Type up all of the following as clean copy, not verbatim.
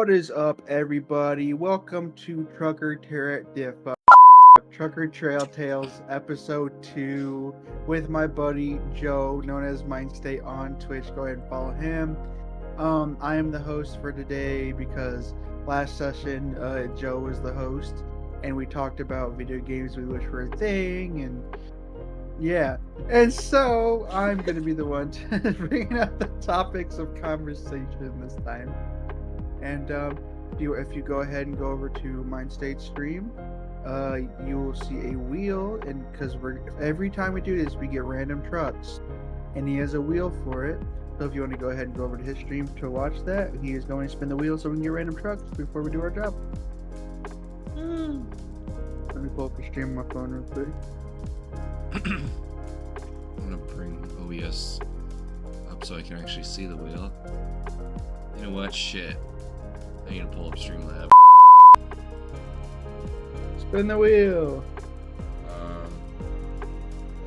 What is up, everybody? Welcome to Trucker Trail Tales episode 2 with my buddy Joe, known as Mindstate on Twitch. Go ahead and follow him. I am the host for today because last session Joe was the host and we talked about video games we wish were a thing, and yeah, and so I'm going to be the one bringing up the topics of conversation this time. And if you go ahead and go over to Mindstate stream, you will see a wheel, and because every time we do this, we get random trucks, and he has a wheel for it. So if you want to go ahead and go over to his stream to watch that, he is going to spin the wheel so we can get random trucks before we do our job. Let me pull up the stream on my phone real quick. I'm gonna bring OBS up so I can actually see the wheel. You know what? Shit. I need to pull up Streamlab. Spin the wheel.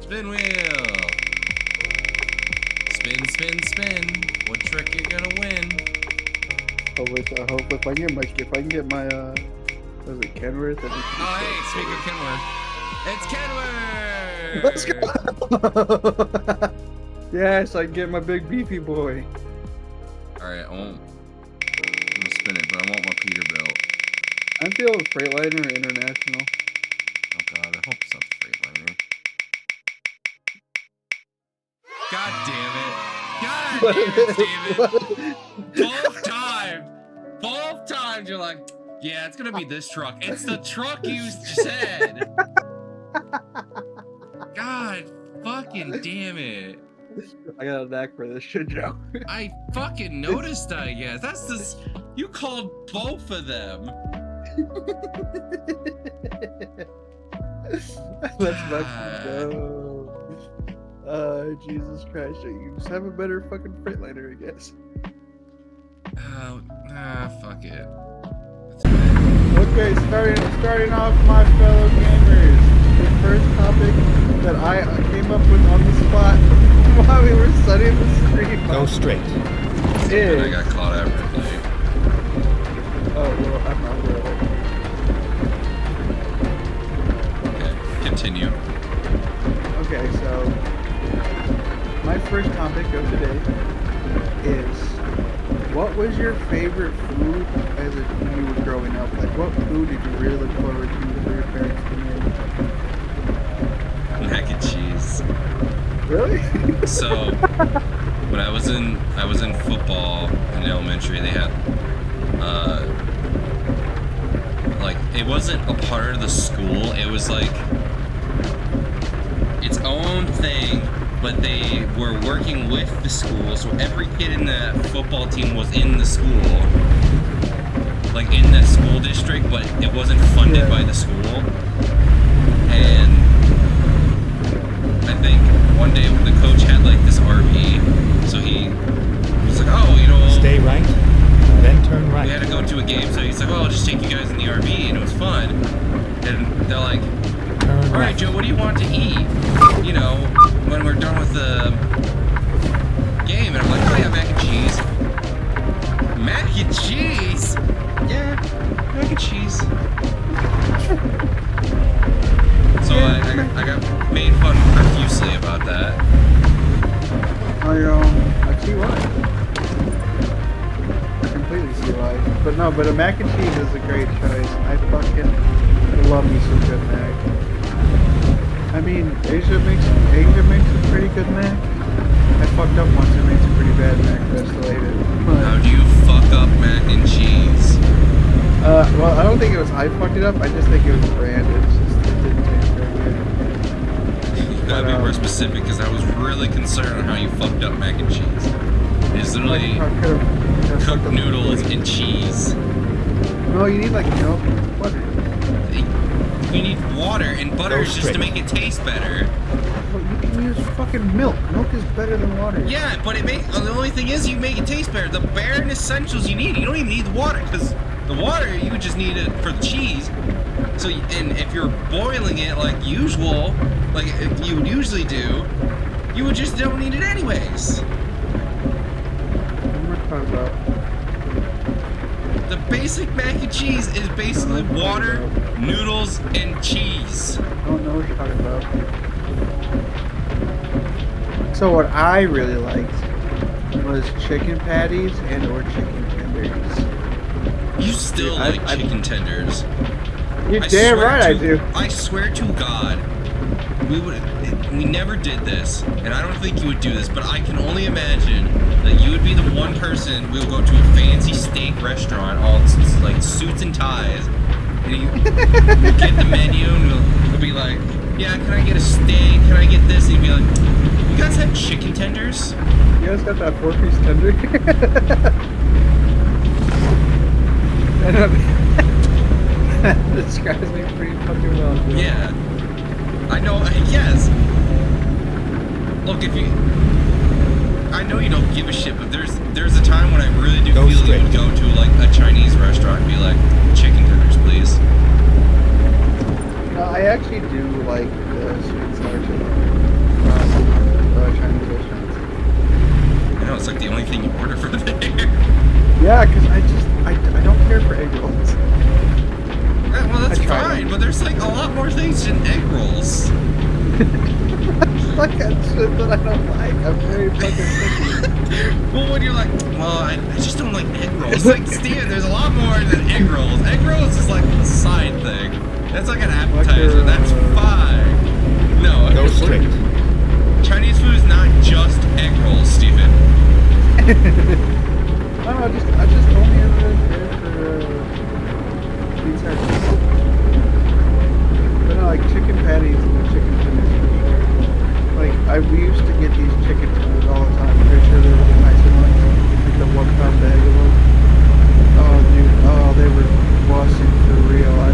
Spin wheel. Spin, spin, spin. What trick you gonna win? I hope if I can get my was it Kenworth? Oh hey, speak of Kenworth. Let's go. Yes, I can get my big beefy boy. Alright, I'm gonna spin it, but I want my Peterbilt. I'm feeling Freightliner or International. Oh god, I hope it's not Freightliner. God damn it, Steven! Both times you're like, yeah, it's gonna be this truck. It's the truck you said! God fucking damn it. I got a knack for this shit, Joe. I fucking noticed, I guess. That's this. You called both of them. Let's fucking go. Jesus Christ. You just have a better fucking Freightliner, I guess. Fuck it. Okay, starting off, my fellow gamers. The first topic that I came up with on the spot while we were studying the stream. Go straight. And I got caught out everything. Oh, well, I'm not really. Okay, continue. Okay, so my first topic of today is, what was your favorite food as when you were growing up? Like, what food did you really look forward to for your parents to make? Mac and cheese. Really? So when I was in football in elementary, they had like, it wasn't a part of the school, it was like its own thing, but they were working with the school, so every kid in the football team was in the school, like in that school district, but it wasn't funded by the school. And I think one day the coach had like this RV, so he was like, oh, you know, Stay right, then turn right. we had to go to a game, so he's like, oh, I'll just take you guys in the RV, and it was fun. And they're like, all right, Joe, what do you want to eat, you know, when we're done with the game? And I'm like, oh yeah, mac and cheese. Mac and cheese? Yeah, mac and cheese. So I got made fun profusely about that. I see why. I completely see why. But no, but a mac and cheese is a great choice. I fucking love me some good mac. I mean, Asia makes a pretty good mac. I fucked up once and made some pretty bad mac restorated. How do you fuck up mac and cheese? Well, I don't think it was I fucked it up. I just think it was brand. It didn't taste very good. You gotta be more specific, because I was really concerned on how you fucked up mac and cheese. It's literally cooked noodles and cheese. No, you need like milk and butter. You need water and butter just to make it taste better. Well, you can use fucking milk. Milk is better than water. Yeah, but the only thing is you make it taste better. The bare essentials you need. You don't even need the water, because the water you would just need it for the cheese. So, and if you're boiling it like usual, like you would usually do, you would just don't need it anyways. What we're talking about? The basic mac and cheese is basically water, noodles, and cheese. I don't know what you're talking about. So what I really liked was chicken patties and or chicken tenders. You still Dude, like chicken tenders. You're damn right I do. I swear to God, we never did this, and I don't think you would do this, but I can only imagine that you would be the one person we would go to a fancy steak restaurant, all like suits and ties, and you get the menu, and we'll be like, yeah, can I get a steak? Can I get this? And you'd be like, you guys have chicken tenders? You guys got that 4-piece tender? That describes me pretty fucking well. Dude. Yeah. I know, yes. Look, I know you don't give a shit, but there's a time when I really do feel you would go to like a Chinese restaurant and be like, chicken tenders, please. No, I actually do like the sweet and sour chicken from Chinese restaurants. I know, it's like the only thing you order from there. Yeah, because I don't care for egg rolls. Yeah, well, that's fine, but there's like a lot more things than egg rolls. Like that shit that I don't like. I'm very fucking picky. Well, when you're like, well, I just don't like egg rolls. Like, Steven, there's a lot more than egg rolls. Egg rolls is like a side thing. That's like an appetizer. That's fine. No, strict. Chinese food is not just egg rolls, Steven. I just only ever care for sweet sour chicken. But no, like chicken patties and chicken tenders for sure. Like we used to get these chicken tenders all the time. I'm pretty sure they were the nicer ones. Like the 1 pound bag of them. Oh dude, they were busting for real. I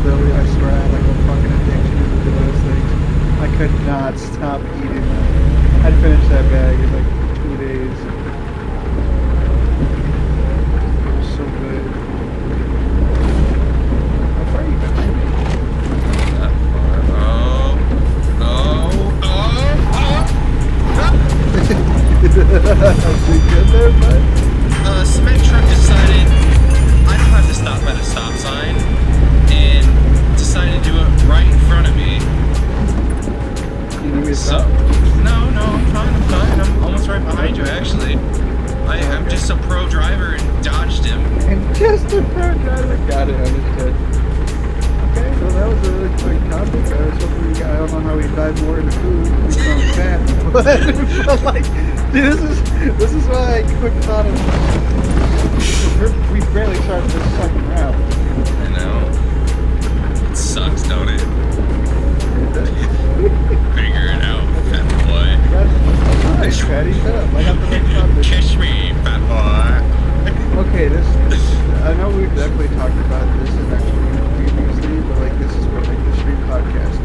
swear I had like a fucking addiction to those things. I could not stop eating them. I'd finish that bag in like 2 days. It was so good. How far are you behind me? Not far. Is it good there, bud? Cement truck decided I don't have to stop at a stop sign and decided to do it right in front of me. You need me to stop? No, I'm fine. I'm almost right behind you, actually. I'm just a pro driver and dodged him. And just a pro driver. Got it, understood. Okay, well that was a really quick topic. I was hoping I don't know how we dive more into food. We sound fat, but like, dude, this is why I quick thought of. We barely started this second round. I know. It sucks, don't it? Figure it out, fat boy. That's nice, Patty. Shut up. I got the right topic. Kiss me, fat boy. Okay, I know we've definitely talked about this in actually previously, but like this is for like the stream podcast.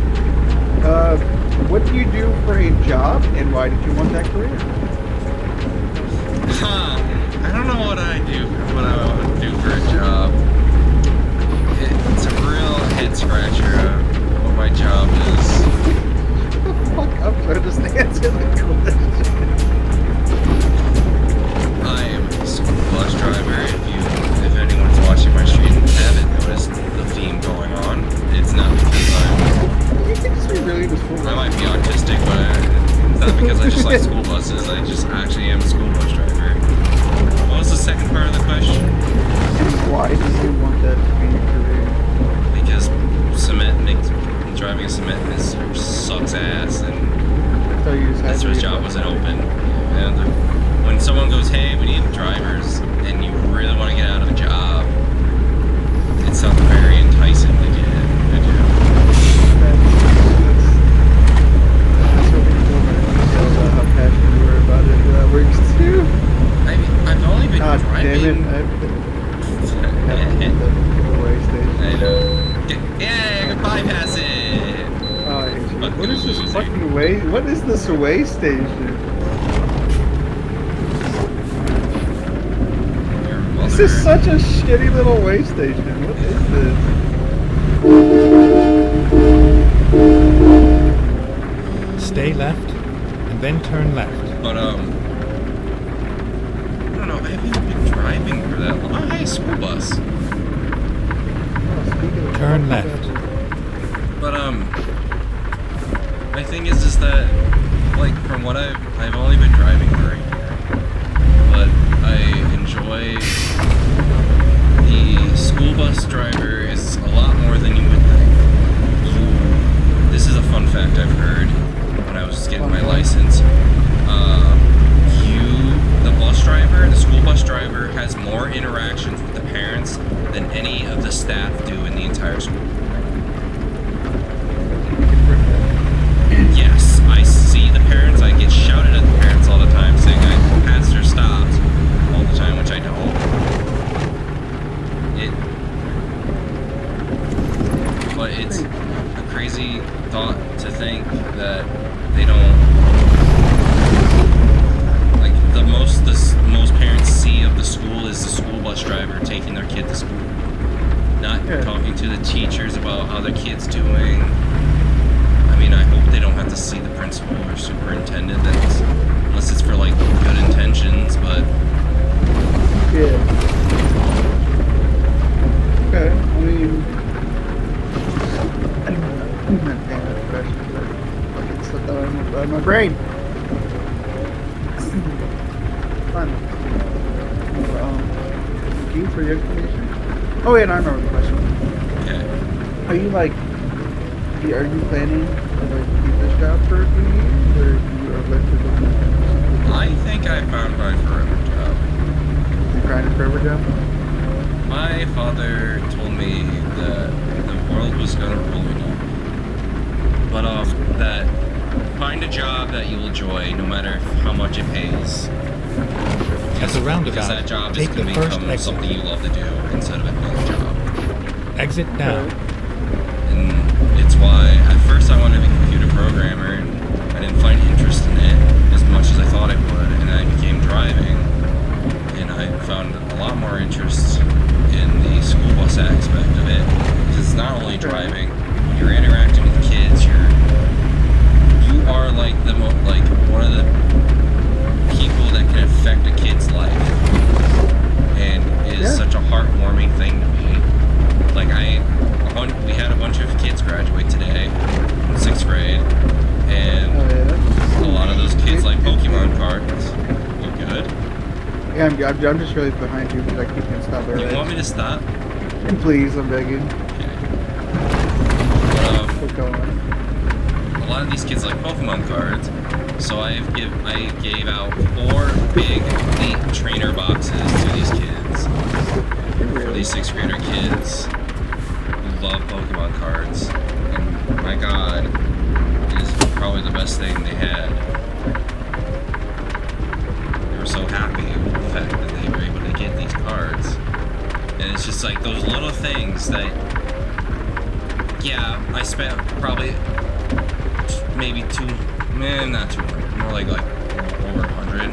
What do you do for a job, and why did you want that career? I don't know what I do for a job. It's a real head scratcher what my job is. Shut the fuck up, bro. Just answer the question. I am a school bus driver. If anyone's watching my stream and haven't noticed the theme going on, it's not because You can just be really just I might be autistic, but it's not because I just like school buses. I just actually am a school bus driver. What was the second part of the question? Why do you want that to be your career? Because driving a cement sucks ass, and So you just that's whose job wasn't open. And when someone goes, hey, we need drivers, and you really want to get out of a job, it sounds very enticing to get a job. That's what we do about how passionate you were about it. That works too. I mean, I've only been God driving. damn it. The way station. I know. Yeah, I can bypass it. Oh, I hate you. Fuck What is this loser. fucking way? What is this way station? Your mother. This is such a shitty little way station. What is this? Stay left, and then turn left. But, I don't know, I haven't been driving for that long. Oh, hey, school bus. But my thing is that, like, from what I've only been driving for a year, but I enjoy the school bus driver is a lot more than you would think. This is a fun fact I've heard when I was just getting my license. The school bus driver has more interactions with the parents than any of the staff do in the entire school. Yes, I see the parents. I get shouted at the parents all the time saying I pass their stops all the time, which I don't. But it's a crazy thought to think that they don't. The most parents see of the school is the school bus driver taking their kid to school, not talking to the teachers about how their kid's doing. I mean, I hope they don't have to see the principal or superintendent, unless it's for like good intentions. But yeah, okay. I mean, I'm not paying that question, but it slipped out of my brain. Fun. Thank you for your explanation. Oh yeah, no, I remember the question. Okay. Are you planning to like keep this job for a few years, or you are eventually? I think I found my forever job. You find a forever job? My father told me that the world was gonna roll me up, but that find a job that you'll enjoy, no matter how much it pays. At the roundabout, because that job is take going the to first become exit. something you love to do instead of it being a job. Exit down. And it's why at first I wanted to be a computer programmer, and I didn't find interest in it as much as I thought I would, and I became driving, and I found a lot more interest in the school bus aspect of it, because it's not only driving, when you're interacting with kids, you are like one of the people that can affect a kid's life, and is such a heartwarming thing to me. Like we had a bunch of kids graduate today in 6th grade, and a lot of those kids like Pokemon cards. Look good. Yeah, I'm just really behind you because I can't stop it. You want me to stop? And please, I'm begging. Okay. But, Keep going. a lot of these kids like Pokemon cards, so I gave out 4 big elite trainer boxes to these kids, for these 6th grader kids who love Pokemon cards, and my god, it is probably the best thing they had. They were so happy with the fact that they were able to get these cards, and it's just like those little things that, yeah, I spent probably maybe not 200, more like over 100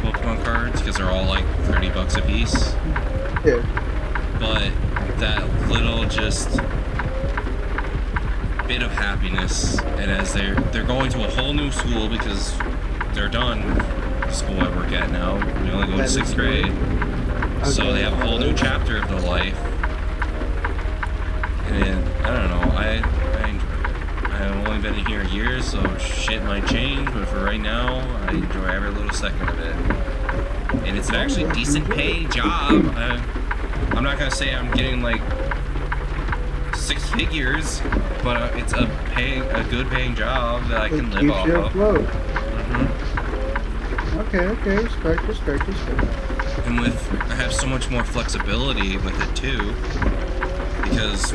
Pokemon cards, because they're all like $30 a piece. Yeah. But that little just bit of happiness, and as they're going to a whole new school because they're done with the school I work at now. We only go to 6th grade, so they have a whole new chapter of their life. And I don't know, I enjoy it. I've only been here a year, so shit might change, but for right now, I enjoy every little second of it. And it's an actually decent paying job. I'm not gonna say I'm getting like 6 figures, but it's a good paying job that I can live off of. Okay, respect. And I have so much more flexibility with it too, because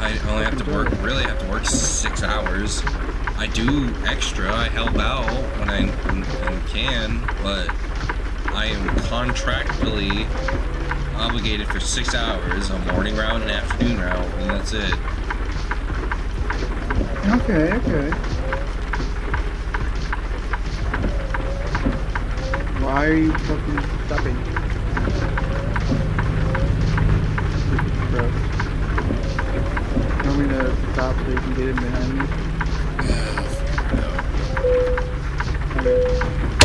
I only have to work 6 hours. I do extra, I help out when I can, but I am contractually obligated for 6 hours, a morning route and an afternoon route, and that's it. Okay. Why are you fucking stopping? Bro. Tell me to stop so you can get in behind me.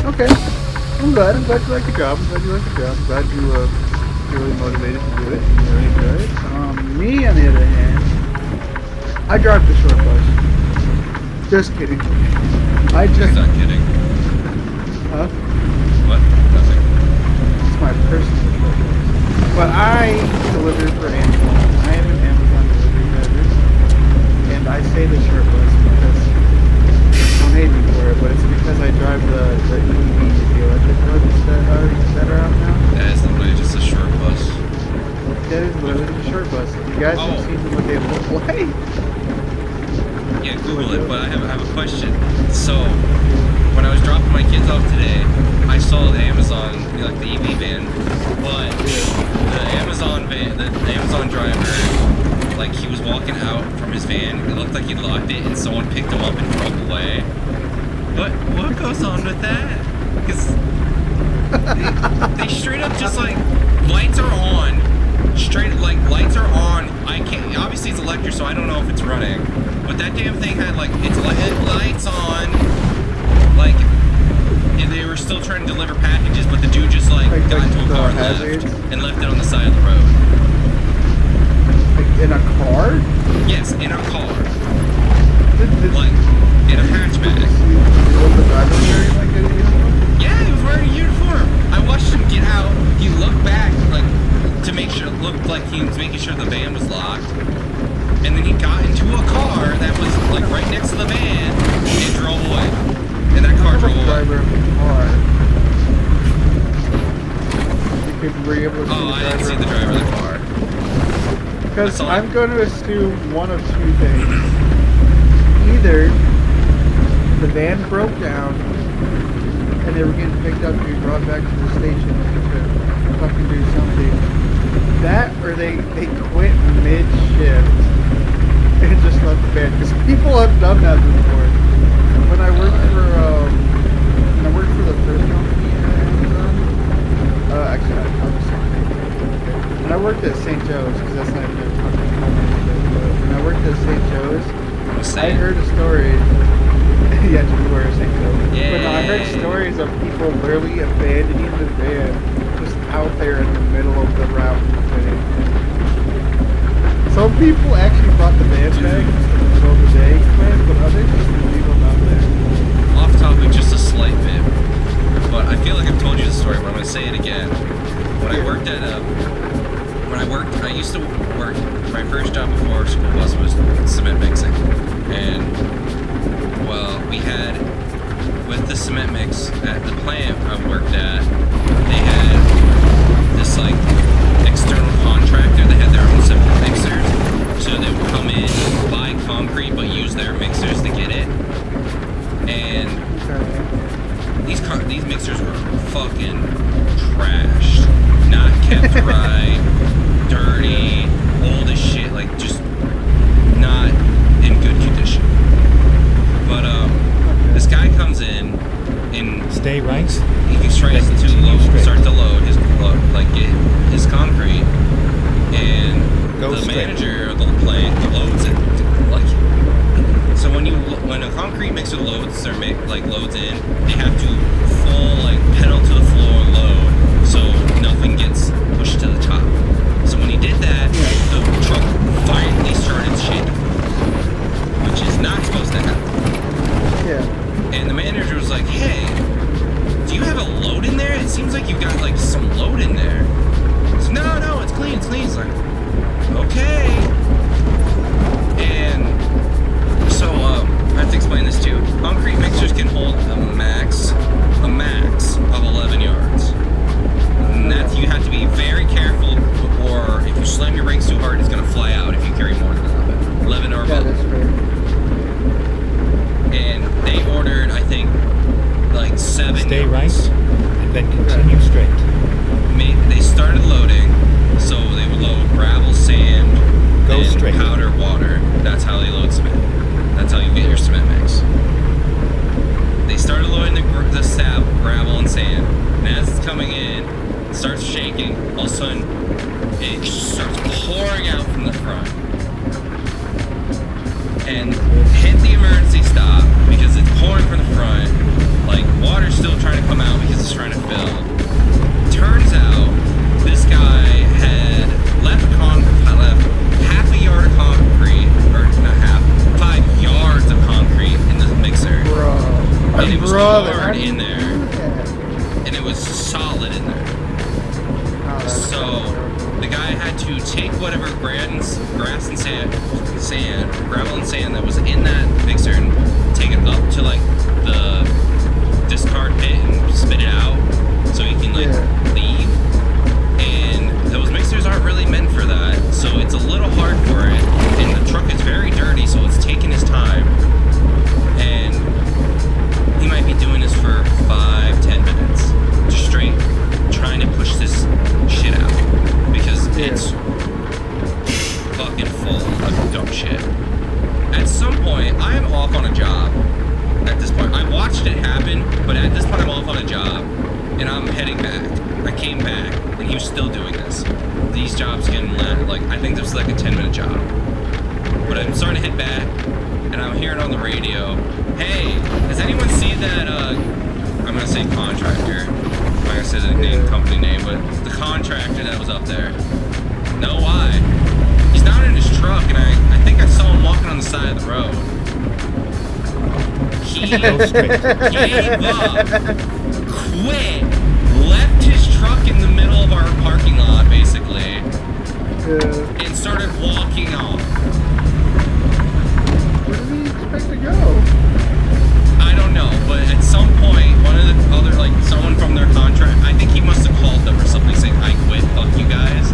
Okay. I'm glad you like the job. I'm glad you're really motivated to do it. And you're really good. Me, on the other hand, I drive the short bus. Just kidding. I He's just. not kidding. Huh? What? Nothing. It's my personal short bus. But I deliver for Amazon. I am an Amazon delivery driver. And I say the short bus because don't hate me for it, but it's because I drive the EV, the electric buses that are out now. That is literally just a short bus. That is literally a short bus. You guys have seen what they look like? Yeah, Google it, but I have a question. So, when I was dropping my kids off today, I saw the Amazon, like the EV van, but the Amazon van, the Amazon driver, like he was walking out from his van, it looked like he locked it and someone picked him up and drove away. What goes on with that? Because they straight up just like, lights are on, lights are on, I can't, obviously it's electric so I don't know if it's running, but that damn thing had like, its lights on, like, and they were still trying to deliver packages, but the dude just like got into a car and left it on the side of the road. Like in a car? Yes, in a car. Like Like, in a hatchback. Was the driver wearing like a uniform? Yeah, he was wearing a uniform. I watched him get out. He looked back, like, to make sure it looked like he was making sure the van was locked. And then he got into a car that was, like, right next to the van and drove away. And that car drove away. Driver of the car. Were you able to see Oh, the I driver? didn't see the driver of the car. Because all. I'm going to assume one of two things. Either the van broke down and they were getting picked up to be brought back to the station to fucking do something. That or they quit mid-shift and just left the van. Because people have done that before. When I worked for the first company at Amazon, actually I'll just say when I worked at St. Joe's, because that's not even a company, when I worked at St. Joe's, I heard a story. Yeah, you were St. Joe's. Yeah. But no, I heard stories of people literally abandoning the van just out there in the middle of the route. Some people actually brought the van back in the middle of the day, but others just leave them out there. Off topic, just a slight bit. But I feel like I've told you the story, but I'm going to say it again. When I worked at I used to work, my first job before school bus was cement mixing. And, well, we had, with the cement mix at the plant I worked at, they had this, like, external contractor. They had their own cement mixers. So they would come in, buy concrete, but use their mixers to get it. And these mixers were fucking trashed. Not kept right, dirty, old as shit, like just not in good condition. But this guy comes in and Stay right. he tries to start to load his get his concrete, and Go the straight. manager of the plant loads it like. So when a concrete mixer loads or loads in, they have to full like pedal to the floor load, so nothing gets pushed to the top. So when he did that, the truck finally started shaking, which is not supposed to happen. Yeah. And the manager was like, "Hey, do you have a load in there? It seems like you got like some load in there." He said, No, it's clean, it's clean. He's like, okay. And so I have to explain this too. Concrete mixers can hold a max of 11 yards. And that you have to be very careful, or if you slam your brakes too hard, it's gonna fly out if you carry more than 11. 11 or above. Yeah, that's fair. And they ordered, I think, like 7 Stay yards. right, and then continue straight. They started loading, so they would load gravel, sand, Go and straight. powder, water. That's how they load cement. That's how you get your cement mix. They started loading the sap, gravel, and sand, and as it's coming in, it starts shaking. All of a sudden, it starts pouring out from the front, and hit the emergency stop because it's pouring from the front. Like water's still trying to come out because it's trying to fill. Turns out this guy had left half a yard of concrete, or not half, hard in there, and it was solid in there. So the guy had to take whatever grass and sand, gravel and sand that was in that mixer and take it up to like the discard pit and spit it out so he can like leave. And those mixers aren't really meant for that, so it's a little hard for it. And the truck is very dirty, so it's taking his time. And he might be doing this for 5-10 minutes, just straight trying to push this shit out because it's fucking full of dumb shit. At some point, I am off on a job. At this point, I watched it happen, but at this point, I'm off on a job, and I'm heading back. I came back, and he was still doing this. These jobs getting like I think this was like a 10-minute job. But I'm starting to head back, and I'm hearing on the radio, "Hey, does anyone see that?" I'm gonna say contractor. I'm not gonna say the name, company name, but the contractor that was up there. No, why? He's not in his truck, and I think I saw him walking on the side of the road. He gave up, quit, left his truck in the middle of our parking lot, basically, and started walking off. Where did he expect to go? I don't know, but at some point, one of the other, like, someone from their contract, I think he must have called them or something saying, "I quit, fuck you guys."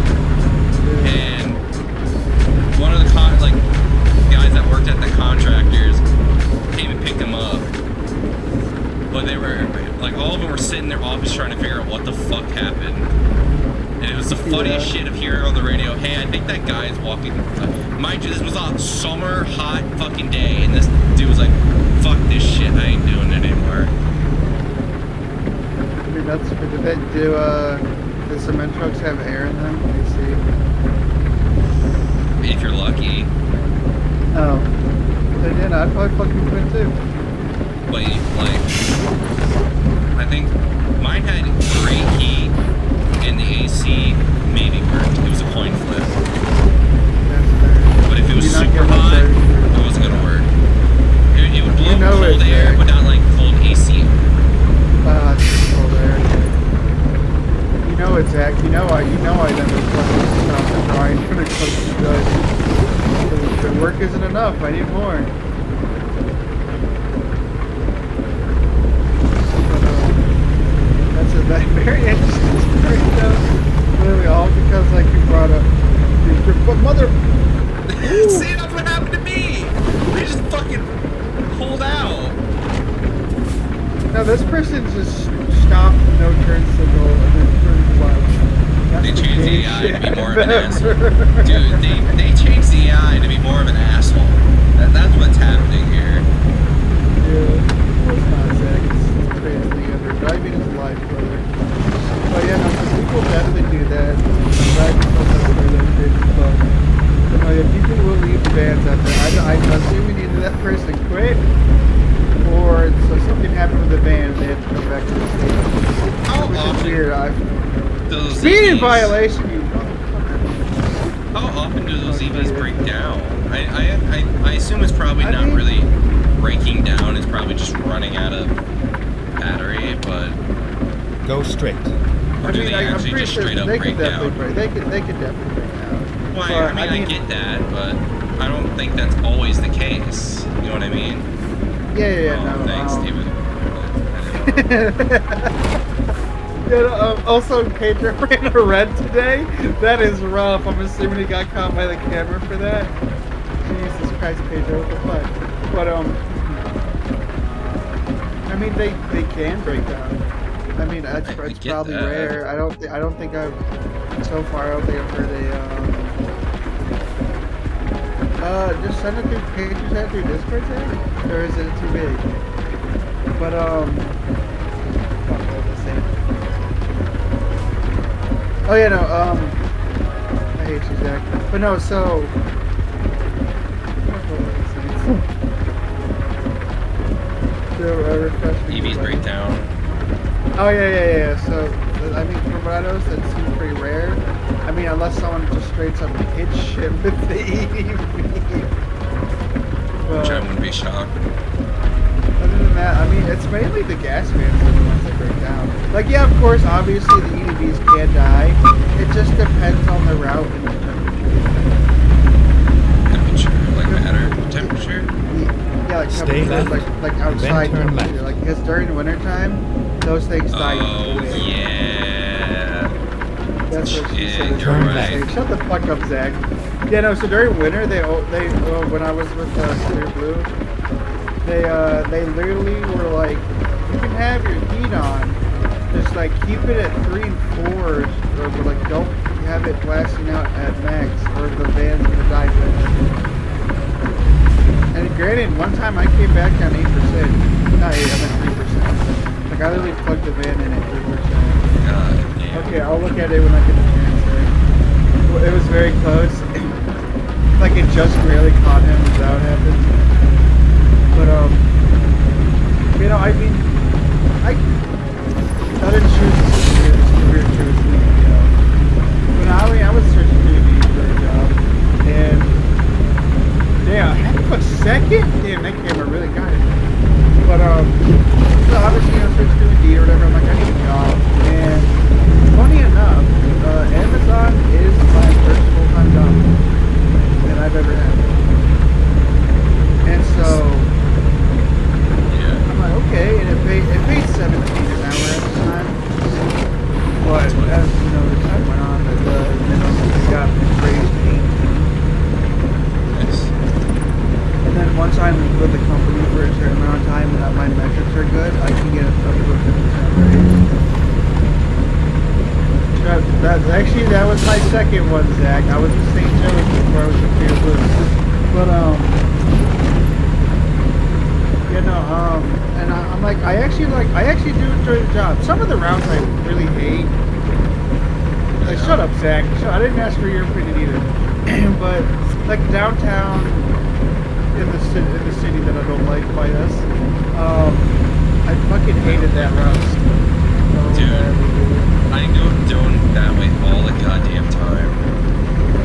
And one of the guys that worked at the contractors came and picked him up. But they were, like, all of them were sitting in their office trying to figure out what the fuck happened. And it was the funniest shit of hearing on the radio, "Hey, I think that guy is walking." Mind you, this was a summer, hot fucking day, and this dude was like, "Fuck this shit, I ain't doing it anymore." I mean, that's do the cement trucks have air in them? Let me see. If you're lucky. Oh. If they did, I'd probably fucking quit too. But, like, I think mine had great heat, and the AC maybe worked. It was a coin flip. But if it was super hot, it wasn't gonna work. It would blow cold air, but not like cold AC. It's cold air. You know it's Zach. You know I never fucking stop trying when it comes to good. The work isn't enough. I need more. That's very interesting story, though. Literally all because, like, you brought up your mother. See, that's what happened to me. They just fucking pulled out. No, this person just stopped, no turn signal, and then turned left. They changed the AI to be more of an asshole. Dude, they changed the AI to be more of an asshole. That's what's happening here. Yeah, well, it's not Zach. It's crazy. Under driving is life, brother. But yeah, no, some people definitely do that. I'm glad you told us where that crazy stuff. But no, yeah, people will leave vans out there. I'm assuming either that person quit, or so something happened with the van and they had to come back to the station. How Which often is weird. those Speeding EVs, violation, you motherfucker. How often do those EVs break down? I assume it's probably not really breaking down. It's probably just running out of battery, but... Go straight. Or do they actually just straight up break down? They could definitely break down. Well, I mean, I get that, but I don't think that's always the case. You know what I mean? Yeah, no. Thanks, Steven. Yeah, also, Pedro ran a red today. That is rough. I'm assuming he got caught by the camera for that. Jesus Christ, Pedro, what the fuck? But I mean, they can break down. I mean, it's probably rare. I don't think I've so far. I don't think I've heard just send it through pages, send it through Discord, or is it too big? But fuck, what was I saying? Oh yeah, no. I hate you, Zach. But no, so. EVs break down. Oh yeah. So I mean, from what I noticed, that seems pretty rare. I mean, unless someone just straight up hits shit with the EV. Which I wouldn't be shocked. Other than that, I mean, it's mainly the gas vans are the ones that break down. Like, yeah, of course, obviously the EDVs can die. It just depends on the route and the Temperature, like matter? Temperature? yeah, like Stay temperature, left. like outside Then turn temperature. left. Like, because during wintertime, those things die. Oh, quick. yeah. That's what she Yeah, said. you're Turn right. left. Shut the fuck up, Zach. Yeah, no. So during winter, they when I was with Clear Blue, they literally were like, you can have your heat on, just like keep it at 3 and 4, or like don't have it blasting out at max, or the van's gonna die fast. And granted, one time I came back on 8%, not 8, I meant 3%. Like I literally plugged the van in at 3%. God damn. Okay, I'll look at it when I get the chance there. Well, it was very close. Like it just barely caught him, is that what happened? But you know, I mean, I got in shoes this career choice, you know. But I was searching TV for a job, and yeah, heck of a second. Damn, that camera really got it. But so obviously, you know, search through Indeed or whatever. I'm like, I need a job, and funny enough, Amazon is my first full-time job that I've ever had. And so Yeah. I'm like, okay, and it paid 17 an hour at the time. But as you know, the time went on, the minimum got raised to 18. Nice. And then once I'm with the company for a certain amount of time and that my metrics are good, I can get up to a 50% raise. Actually, that was my second one, Zach. I was with St. Joe's before I was with Clear Blue. But, you know, and I'm like, I actually do enjoy the job. Some of the routes I really hate. Like, shut up, Zach. I didn't ask for your opinion either. But, like, downtown in the city that I don't like by us, I fucking hated that route. Dude. I go doing that way all the goddamn time.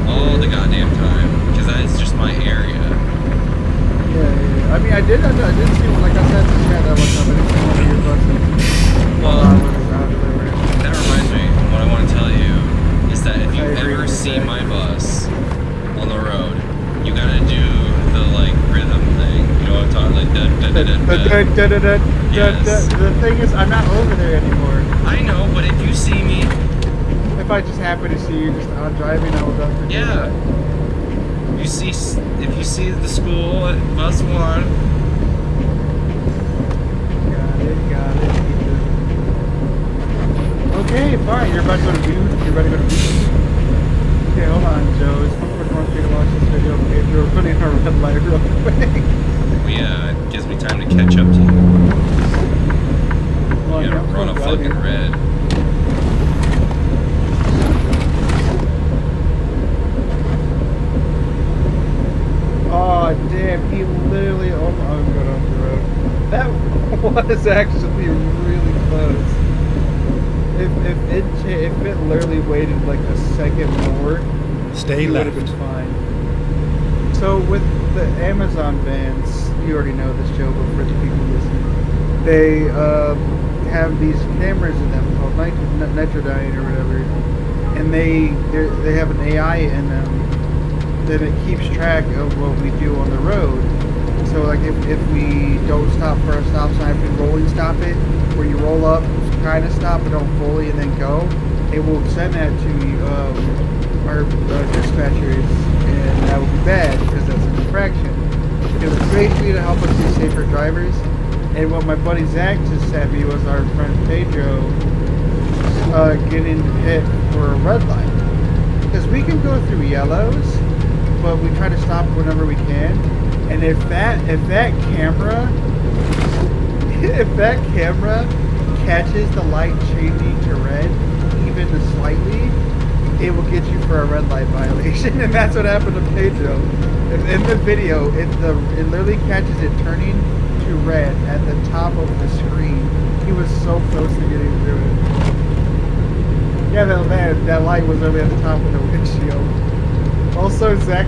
All the goddamn time. Because that's just my area. Yeah. I mean, I did see, like I said, this guy that one time, I didn't see one of your buses. Well, I was out delivering. that reminds me, what I want to tell you is that if you ever see my bus on the road, you gotta do the, like, rhythm thing. You know what I'm talking like, Yes. The thing is, I'm not over there anymore. I know, but if you see me, If I just happen to see you just out driving, I will definitely do yeah. that. If you see the school at bus 1, Got it. Okay, fine. You're about to go to View. Okay, hold on, Joe. It's before you want me to watch this video. Okay, Joe, we're putting a red light real quick. well, yeah, it gives me time to catch up to you. Well, You gotta yeah, run a fucking red. Oh, damn. He literally... Oh, I'm going off the road. That was actually really close. If it literally waited like a second more, Stay he would have left. been fine. So with the Amazon vans, you already know this, Joe, but for the people listening, they have these cameras in them called Nitrodyne or whatever, and they have an AI in them that it keeps track of what we do on the road. So like if we don't stop for a stop sign, if we rolling stop it, where you roll up, kind of stop, but don't fully, and then go, it will send that to our dispatchers, and that will be bad because that's an infraction. Because it's basically to help us be safer drivers. And what my buddy Zach just sent me was our friend Pedro getting hit for a red light. Because we can go through yellows, but we try to stop whenever we can. And if that camera catches the light changing to red, even slightly, it will get you for a red light violation. And that's what happened to Pedro. In the video, it literally catches it turning to red at the top of the screen. He was so close to getting through it. Yeah, that light was over at the top of the windshield. Also, Zach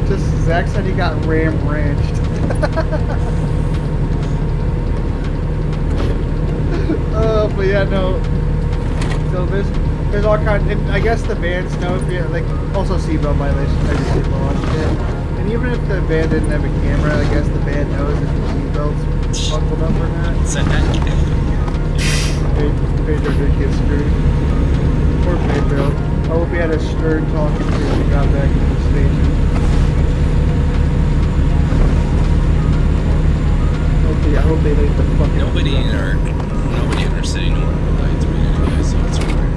said he got ranched. But yeah, no. So there's all kinds, and I guess the bands know if you like also seatbelt violations. I just seatbelt on shit. And even if the band didn't have a camera, I guess the band knows if your seatbelt's buckled up or not. Pedro did get screwed. Poor Pedro. I hope he had a stern talking to when he got back to the station. I hope they laid the fucking. Nobody in our city knew what lights were anyway, so it's weird.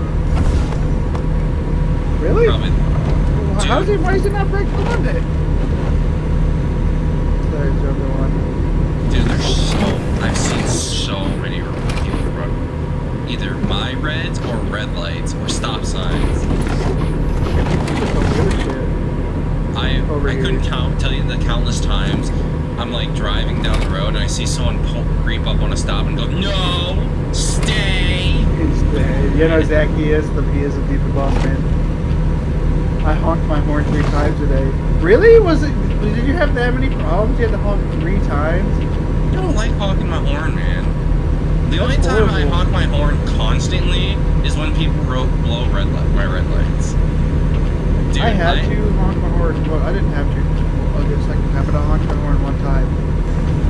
Really? Probably. Well, why is it not break for Monday? Sorry, everyone. Dude, I've seen so many people run either my reds or red lights or stop signs. I couldn't tell you the countless times I'm like driving down the road and I see someone creep up on a stop and go, no, stay. You know, Zach, he is a deep boss man. I honked my horn 3 times today. Really? Did you have that many problems? You had to honk 3 times? I don't like honking my horn, man. The only time I honk my horn constantly is when people blow my red lights. Dude, I had to honk my horn. Well, I didn't have to. I'll get a second time, but I honked my horn 1 time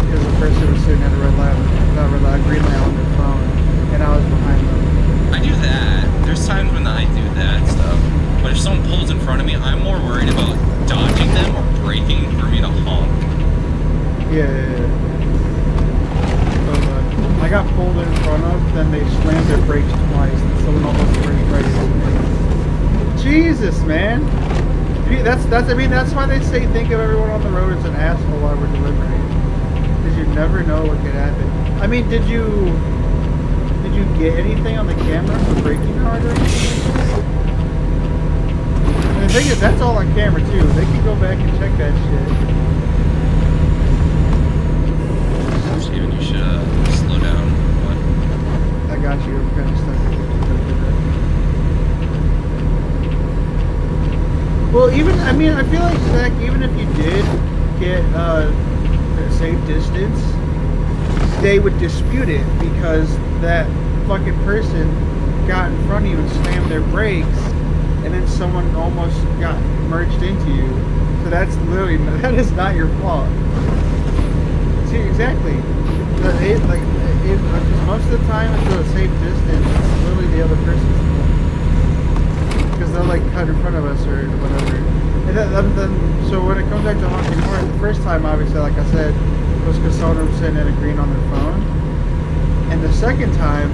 because the person was sitting at a green light on their phone, and I was behind them. I do that. There's times when I do that stuff. But if someone pulls in front of me, I'm more worried about dodging them or braking for me to honk. Yeah. I got pulled in front of, then they slammed their brakes twice, and someone almost brake right into me. Jesus, man. That's why they say think of everyone on the road as an asshole while we're delivering. Because you never know what could happen. I mean, did you get anything on the camera for braking hard or anything? And the thing is, that's all on camera too. They can go back and check that shit. Steven, you should slow down. What? I got you. I'm kind of stuck. Well, I feel like, Zach, even if you did get a safe distance, they would dispute it because that fucking person got in front of you and slammed their brakes, and then someone almost got merged into you. So that is not your fault. See, exactly. Most of the time it's a safe distance, it's literally the other person's fault. Because they'll like cut in front of us or whatever. And then so when it comes back to honking horn, the first time obviously, like I said, was because someone was sitting at a green on their phone. And the second time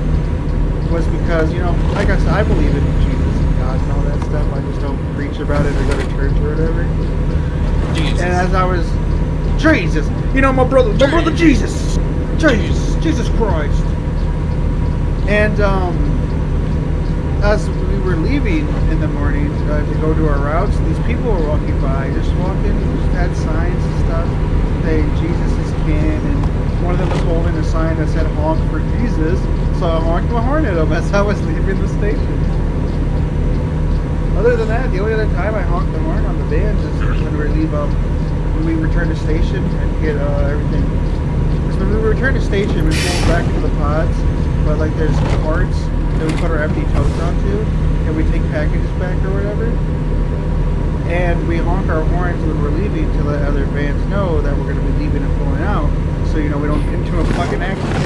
was because, you know, like I said, I believe in Jesus and God and all that stuff. I just don't preach about it or go to church or whatever. Jesus. And as I was Jesus, you know, my brother Jesus Christ. And as we were leaving in the morning to go to our routes, these people were walking by, just had signs and stuff saying Jesus is King, and one of them was holding a sign that said honk for Jesus, so I honked my horn at him as I was leaving the station. Other than that, the only other time I honked the horn on the vans is when we return to station and get everything. Because when we return to station, we pull back to the pods, but like there's carts that we put our empty totes onto, and we take packages back or whatever. And we honk our horns when we're leaving to let other vans know that we're going to be leaving and pulling out, so you know we don't get into a fucking accident.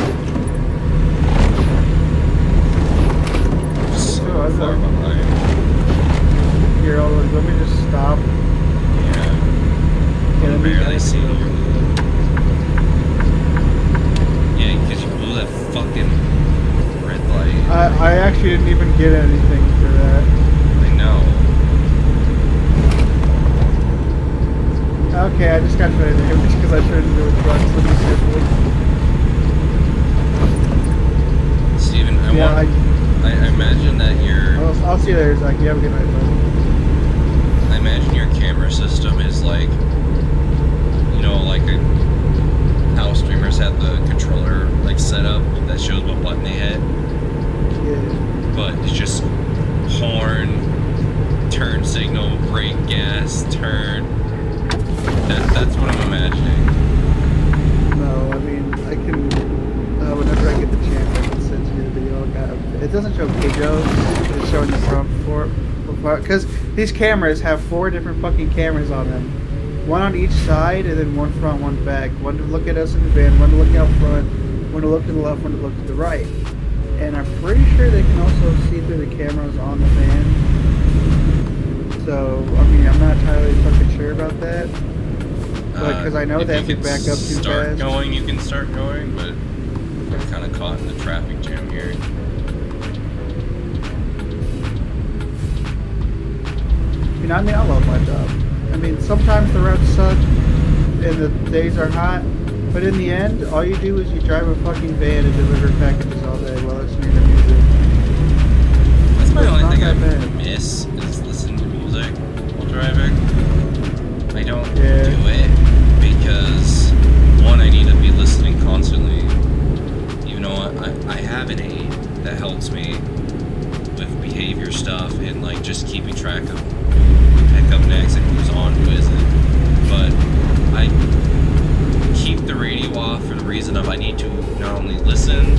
So far behind. Here, let me just stop. Yeah. I barely see you. Yeah, because you blew that fucking red light. I actually didn't even get anything for that. I know. Okay, I just got to the image because I turned into a truck, so be careful. Steven, I imagine that I'll see you later, Zach. You have a good night, bud. I imagine your camera system is like, you know, like how streamers have the controller like set up that shows what button they hit. Yeah. But it's just horn, turn signal, brake, gas, turn. That's what I'm imagining. No, I mean, whenever I get the chance, I can send you because these cameras have 4 different fucking cameras on them. One on each side, and then one front, one back. One to look at us in the van, one to look out front, one to look to the left, one to look to the right. And I'm pretty sure they can also see through the cameras on the van. So, I mean, I'm not entirely fucking sure about that. Because I know they have to back up too fast. You can start going, but I'm kind of caught in the traffic jam here. You know, I mean, I love my job. I mean, sometimes the routes suck and the days are hot, but in the end, all you do is you drive a fucking van and deliver packages all day while listening to music. That's my only thing I miss is listening to music while driving. I don't do it because, one, I need to be listening constantly. Even though I have an aid that helps me with behavior stuff and like just keeping track of who pick up next and who's on, who isn't. But I keep the radio off for the reason of I need to not only listen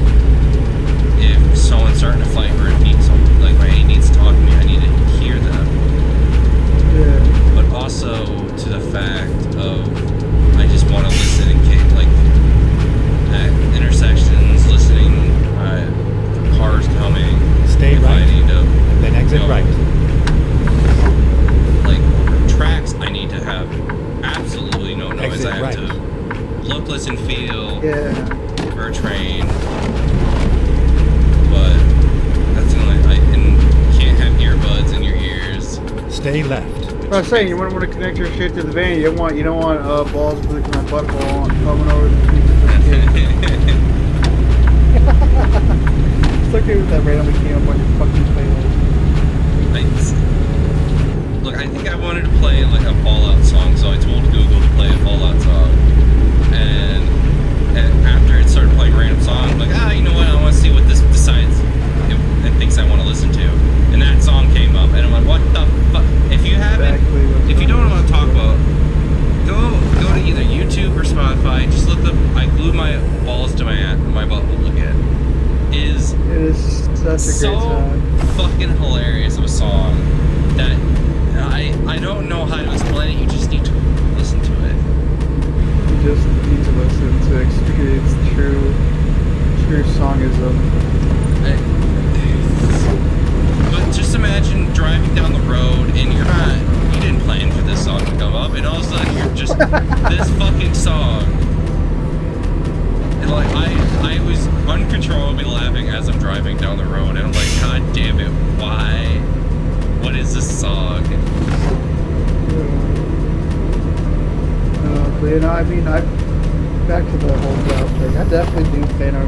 if someone's starting to fight or if like my aide needs to talk to me, I need to hear them. Yeah. But also to the fact of I just want to listen in case, like at intersections, listening for cars coming. Stay right, I need to, then exit right. Like tracks, I need to have absolutely no noise. Exit I have right. to look, listen, feel for a train. But that's the only and you can't have earbuds in your ears. Stay left. I was saying, you wouldn't want to connect your shit to the van. You don't want balls clicking my butthole coming over the speakers. It's okay with that randomly came up on your fucking playlist. Look, I think I wanted to play like a Fallout song, so I told Google to play a Fallout song. And after it started playing random songs, I'm like, you know what? I want to see what this decides it thinks I want to listen to. And that song came up, and I'm like, what the fuck? If you haven't, if you don't know what I'm talking about, go to either YouTube or Spotify. Just look up. I glued my balls to my butt. Look at it. It is such a great song. Fucking hilarious of a song that I don't know how to explain it. You just need to listen to it. You just need to listen to experience true songism. But just imagine driving down the road and you didn't plan for this song to come up, and all of a sudden you're just this fucking song. And like I was uncontrollably laughing as I'm driving down the road, and I'm like, God damn it, why? What is this song? But you know, I mean, back to the whole job thing. I definitely do plan on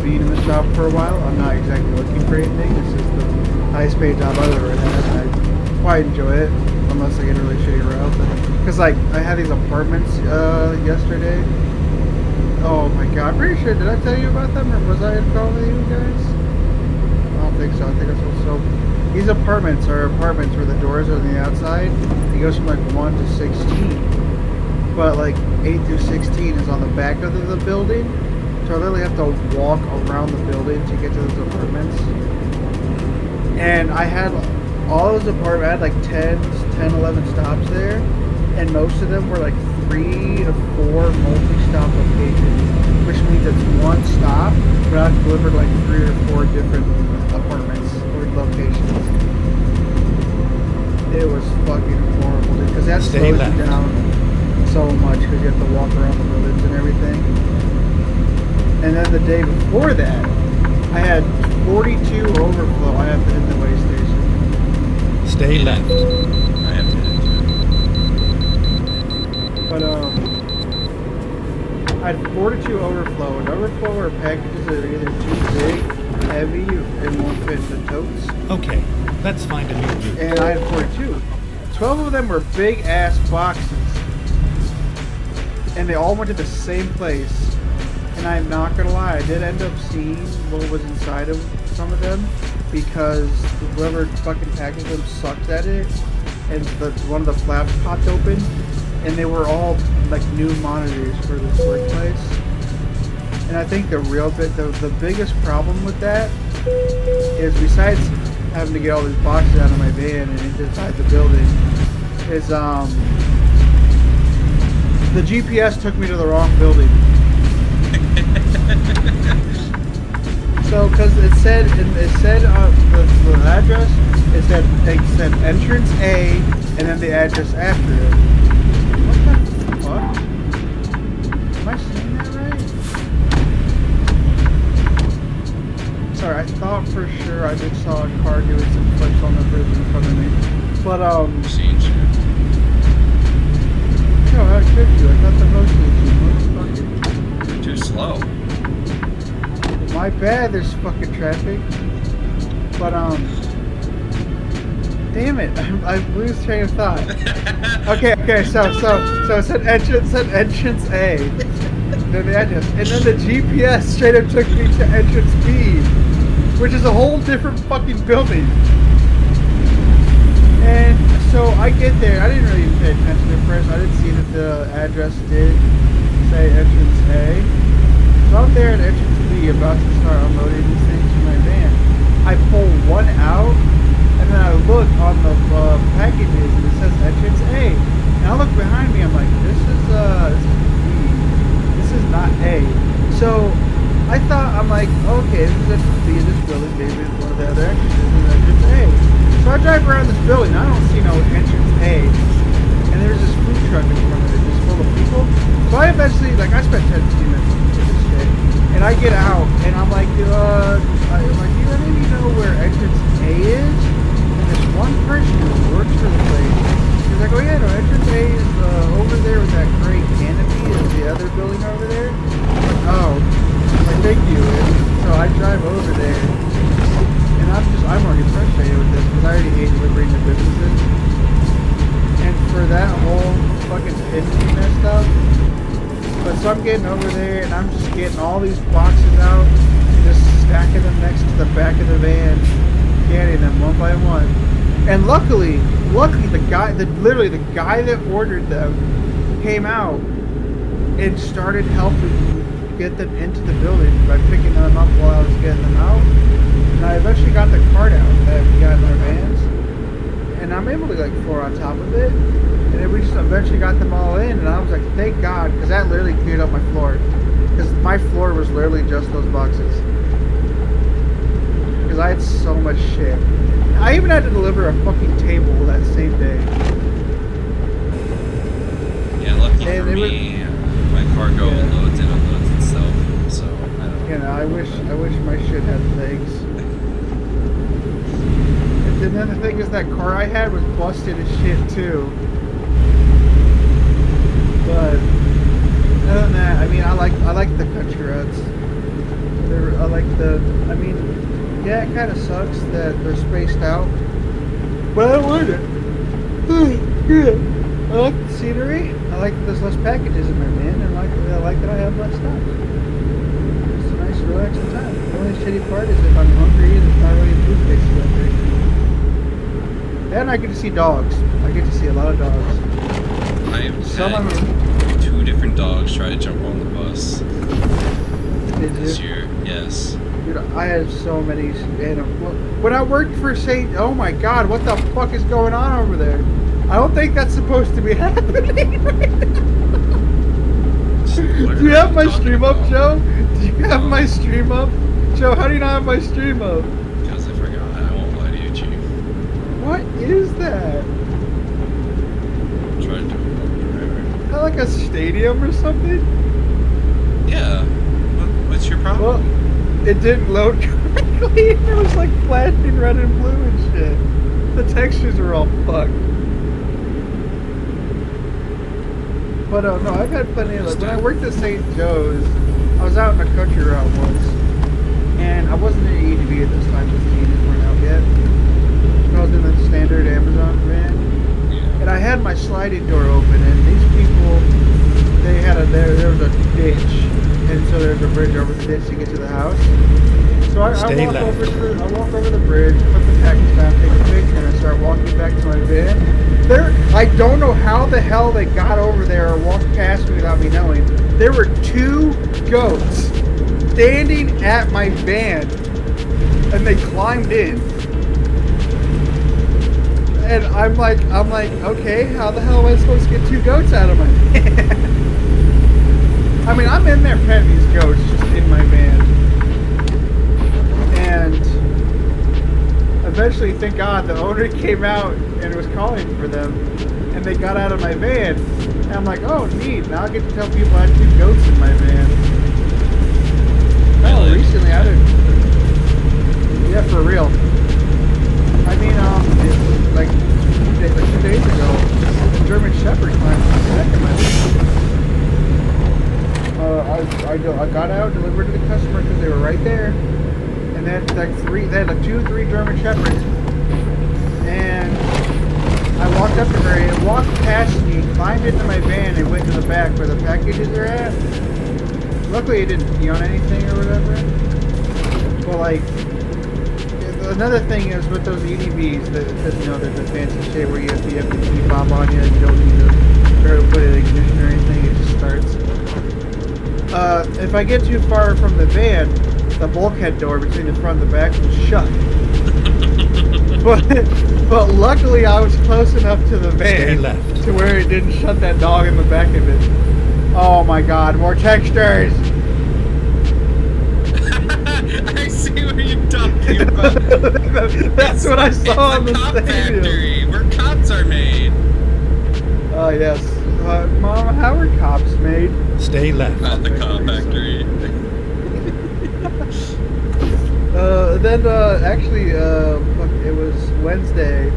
being in this job for a while. I'm not exactly looking for anything. It's just the highest paid job I've ever had, and I quite enjoy it, unless I get a really shitty route. Because like I had these apartments yesterday. Oh my god, I'm pretty sure, did I tell you about them, or was I involved with you guys? I don't think so. I think it's also these apartments are apartments where the doors are on the outside. It goes from like 1 to 16, but like 8 through 16 is on the back of the building. So I literally have to walk around the building to get to those apartments. And I had all those apartments, I had like 10, 11 stops there. And most of them were like 3 to 4 multi-stop locations. Which means it's one stop, but I've delivered like 3 or 4 different apartments or locations. It was fucking horrible, dude. Because that slows you down so much because you have to walk around the buildings and everything. And then the day before that, I had 42 overflow. I have to hit the way station. Stay left. I have to hit it. But I had 42 overflow. And overflow are packages that are either too big, heavy, and won't fit the totes. Okay, let's find a new route. And I had 42. 12 of them were big ass boxes. And they all went to the same place. And I'm not gonna lie, I did end up seeing what was inside of some of them because whoever fucking packaged them sucked at it, and one of the flaps popped open, and they were all like new monitors for this workplace. And I think the biggest problem with that is besides having to get all these boxes out of my van and inside the building is the GPS took me to the wrong building. So, because it said the address, it said entrance A and then the address after it. What the fuck? Am I seeing that right? Sorry, I thought for sure I just saw a car doing some flips on the bridge in front of me. But Seen shit. no, how could you? I thought the host was too You're too slow. My bad, there's fucking traffic. But, damn it, I lose train of thought. Okay, so it said entrance A, then the address, and then the GPS straight up took me to entrance B, which is a whole different fucking building. And so I get there, I didn't really pay attention at first, I didn't see that the address did say entrance A. So I'm there at entrance B, about to start unloading these things from my van. I pull one out, and then I look on the packages, and it says entrance A. And I look behind me, I'm like, this is B. This is not A. So I thought, I'm like, okay, this is entrance B in this building, maybe it's one of the other entrances, and entrance A. So I drive around this building, I don't see no entrance A. And there's this food truck in front of it, just full of people. So I eventually, I spent 10 to 15 minutes. And I get out, and I'm like, do you already know where entrance A is? And this one person who works for the place, he's like, oh yeah, no, entrance A is over there with that great canopy of the other building over there. I'm like, oh, thank you. And so I drive over there, and I'm already frustrated with this, because I already hate delivering to businesses. And for that whole fucking 15 messed up. But so I'm getting over there, and I'm just getting all these boxes out, just stacking them next to the back of the van, scanning them one by one. And luckily, the guy that ordered them came out and started helping get them into the building by picking them up while I was getting them out. And I eventually got the cart out that we got in our vans, and I'm able to floor on top of it. And then we just eventually got them all in, and I was like, thank God, because that literally cleared up my floor. Because my floor was literally just those boxes. Because I had so much shit. I even had to deliver a fucking table that same day. Yeah, lucky for me, my cargo loads and unloads itself, so I don't know. You know, I wish my shit had legs. And then the thing is, that car I had was busted as shit too. But other than that, I mean, I like the country roads. Yeah, it kind of sucks that they're spaced out, but I don't mind it. I like the scenery. I like that there's less packages in my van, and I like that I have less stuff. It's a nice, relaxing time. The only shitty part is if I'm hungry, there's not really food places out there. And I get to see dogs. I get to see a lot of dogs. I've had 2 different dogs try to jump on the bus this year. Yes. Dude, I had so many animals. When I worked for St. Oh my God, what the fuck is going on over there? I don't think that's supposed to be happening right now. Do you have my stream up, Joe? Do you have my stream up? Joe, how do you not have my stream up? Because I forgot. I won't lie to you, Chief. What is that? Try to do it forever. Is that like a stadium or something? Yeah. What's your problem? Well, it didn't load correctly. It was like flashing red and blue and shit. The textures are all fucked. But no, I've had plenty of, when I worked at St. Joe's, I was out in the country route once, and I wasn't in EDV at this time because the units weren't out yet. I was in the standard Amazon van, and I had my sliding door open, and these people, they had there was a ditch, and so there's a bridge over the ditch to get to the house. So I walk over the bridge, put the package down, take a picture, and I start walking back to my van. I don't know how the hell they got over there or walked past me without me knowing. There were 2 goats standing at my van, and they climbed in. And I'm like, okay, how the hell am I supposed to get 2 goats out of my van? I mean, I'm in there petting these goats just in my van. And eventually, thank God, the owner came out and was calling for them. And they got out of my van. And I'm like, oh, neat. Now I get to tell people I have 2 goats in my van. Oh, recently I didn't. Yeah, for real. I mean, like 2 days ago, the German Shepherd climbed on the back of my van. I got out, delivered to the customer because they were right there, and they had like 2 or 3 German Shepherds, and I walked up to her and it walked past me, climbed into my van, and went to the back where the packages are at. Luckily, it didn't pee on anything or whatever. But like. Another thing is with those EDVs, the fancy shit where you have the FTP fob on you and you don't need to put it in ignition or anything, it just starts. If I get too far from the van, the bulkhead door between the front and the back will shut. but luckily I was close enough to the van to where it didn't shut that dog in the back of it. Oh my god, more textures! I see what you're talking about. That's what I saw in the cop stadium. Factory, where cops are made. Oh, yes. Mom, how are cops made? Stay left. Not the cop factory. Actually, it was Wednesday.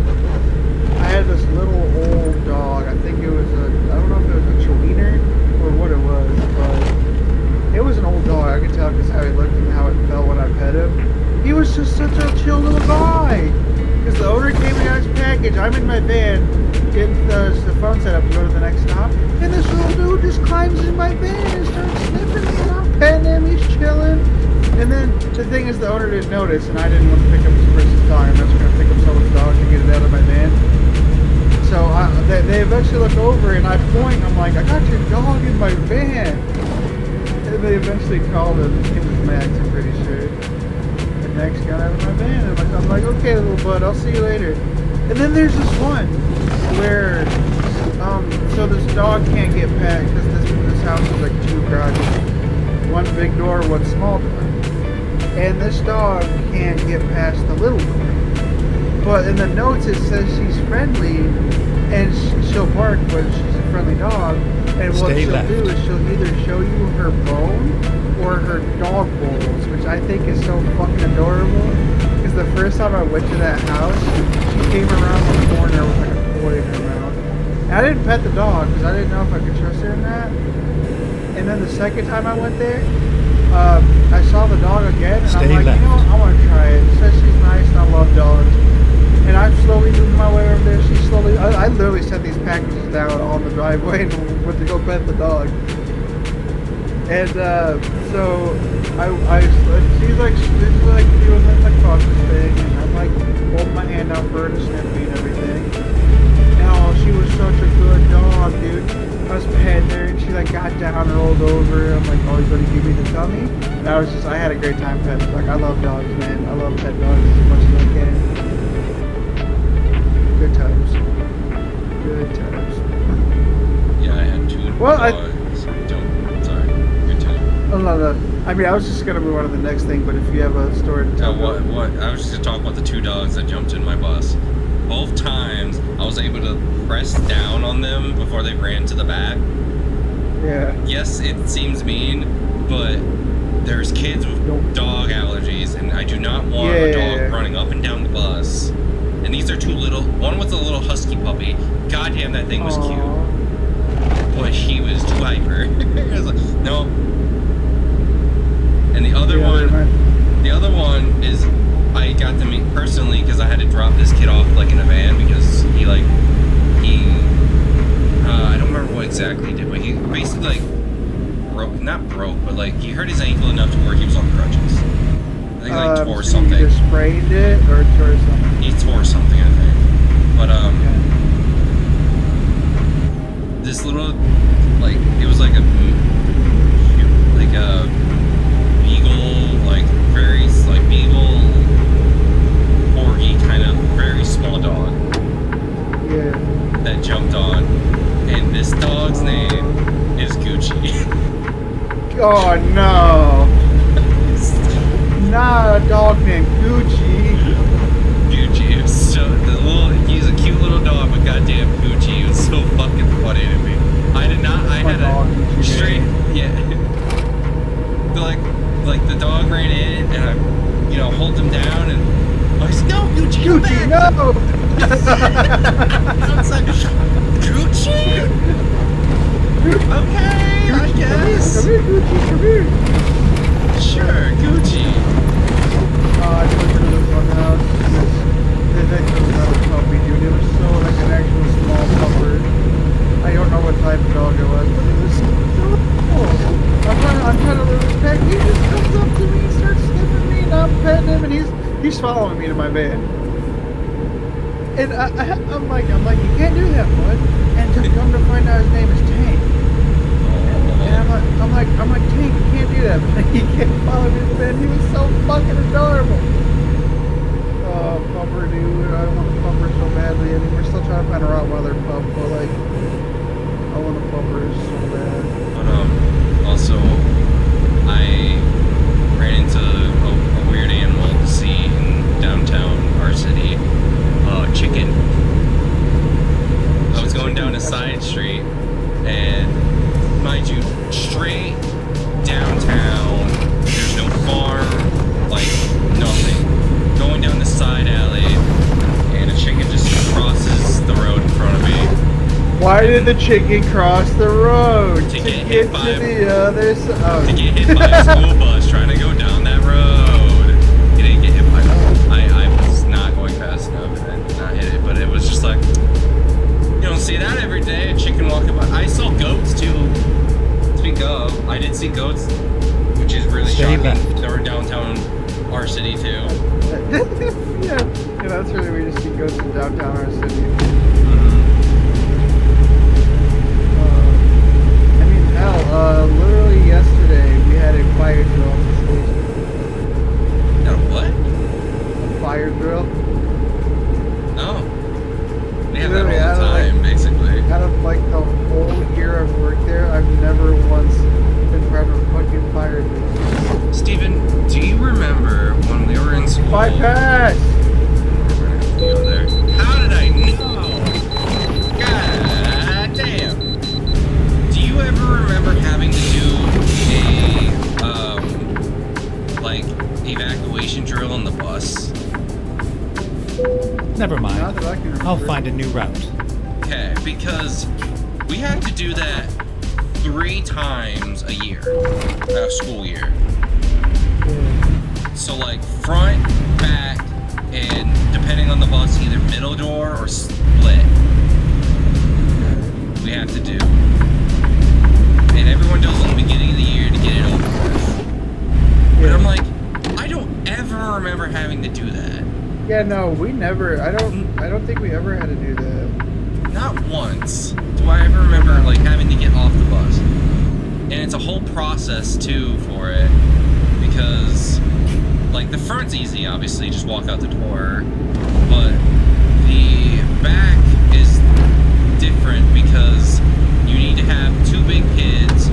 I had this little old dog. I think it was I don't know if it was a Chiweenier or what it was, but it was an old dog. I could tell because how he looked and how it felt when I pet him. He was just such a chill little guy. Because the owner came and got his package. I'm in my van, getting the phone set up to go to the next stop. And this little dude just climbs in my van and starts sniffing me. And I'm petting him. He's chilling. And then the thing is, the owner didn't notice, and I didn't want to pick up this person's dog. I'm just going to pick up someone's dog to get it out of my van. So they eventually look over, and I point. I'm like, I got your dog in my van. And they eventually called him. His name was Max, I'm pretty sure. And Max got out of my van. And I'm like, okay, little bud, I'll see you later. And then there's this one where, so this dog can't get past because this house is like 2 garages, 1 big door, 1 small door. And this dog can't get past the little door. But in the notes it says she's friendly and she'll bark, but she's a friendly dog. And what she'll do is she'll either show you her bone or her dog bowls, which I think is so fucking adorable. Because the first time I went to that house, she came around the corner with like a toy in her mouth. And I didn't pet the dog because I didn't know if I could trust her or not. And then the second time I went there, I saw the dog again, and I'm like, you know what, I want to try it. It says she's nice, and I love dogs. And I'm slowly moving my way over there. She's slowly, I literally set these packages down on the driveway and went to go pet the dog. And so she's like doing this like cautious thing, and I'm like holding my hand out for her to sniff me and everything. And oh, she was such a good dog, dude. I was petting her, and she like got down and rolled over. I'm like, oh, he's gonna give me the tummy. And I had a great time petting. Like, I love dogs, man. I love pet dogs as much as I can. Good times. Good times. Yeah, I had 2 dogs. Sorry. Good time. Oh, no. I mean, I was just gonna move on to the next thing, but if you have a story to tell. What? I was just gonna talk about the 2 dogs that jumped in my bus. Both times, I was able to press down on them before they ran to the back. Yeah. Yes, it seems mean, but there's kids with dog allergies, and I do not want a dog running up and down the bus. And these are 2 little. One was a little husky puppy. Goddamn, that thing was cute. But he was too hyper. I was like, no. And the other one is I got to meet personally because I had to drop this kid off like in a van because he I don't remember what exactly he did, but he basically like not broke, but like he hurt his ankle enough to where he was on crutches. I think he like tore something. He just sprained it or tore something? He tore something, I think. But this little it was like a beagle, like very beagle corgi kind of very small dog. Oh no! Not a dog named Gucci. Gucci. He's a cute little dog, but goddamn Gucci. It was so fucking funny to me. I had a straight, yeah. Like the dog ran in and I, hold him down and I said, no, Gucci, come back. No! I was like, Gucci? Okay, I guess. Come here, Gucci, come here. Sure, Gucci. I took her to this one house. This actual little puppy, dude. It was so like an actual small pupper. I don't know what type of dog it was, but it was so cool. I'm trying to lose respect. He just comes up to me and starts sniffing me, and I'm petting him, and he's following me to my bed. And I'm like, you can't do that, bud. And to come to find out, his name is Tank. And I'm like, Tank, you can't do that, but he can't follow me to bed. He was so fucking adorable. Oh, pupper, dude. I want a pupper so badly. I mean, we're still trying to find a Rottweiler pup, but like, I want a pupper so bad. But also, I ran into a weird animal to see in downtown our city. Chicken. I was going down a side street, and mind you, straight downtown, there's no farm, like nothing. Going down the side alley, and a chicken just crosses the road in front of me. Why did the chicken cross the road? To get hit by the other side. To get hit by a school bus trying to go down that road. He didn't get hit by I was not going fast enough and did not hit it, but it was just like, you don't see that every day, a chicken walking by. I saw goats too. Speak of, I did see goats, which is really shocking. They were downtown our city too. yeah, that's really weird to see goats in downtown our city. I mean, hell, literally yesterday we had a fire drill at the station. No, what? A fire drill? Oh. We have that all the time, basically. Out of like the whole year I've worked there, I've never once been part of a fucking fire drill. Steven, do you remember when we were in school? Bypass! We're gonna have to go there. How did I know? God damn. Do you ever remember having to do a like evacuation drill on the bus? Never Not mind. that I can remember. I'll find a new route. Okay, because we had to do that 3 times a year, school year. So like front, back, and depending on the bus, either middle door or split. We have to do. And everyone does it in the beginning of the year to get it over with. But I'm like, I don't ever remember having to do that. Yeah, no, we never. I don't think we ever had to do that. Not once do I ever remember like having to get off the bus. And it's a whole process too for it, because like the front's easy, obviously, just walk out the door, but the back is different because you need to have 2 big kids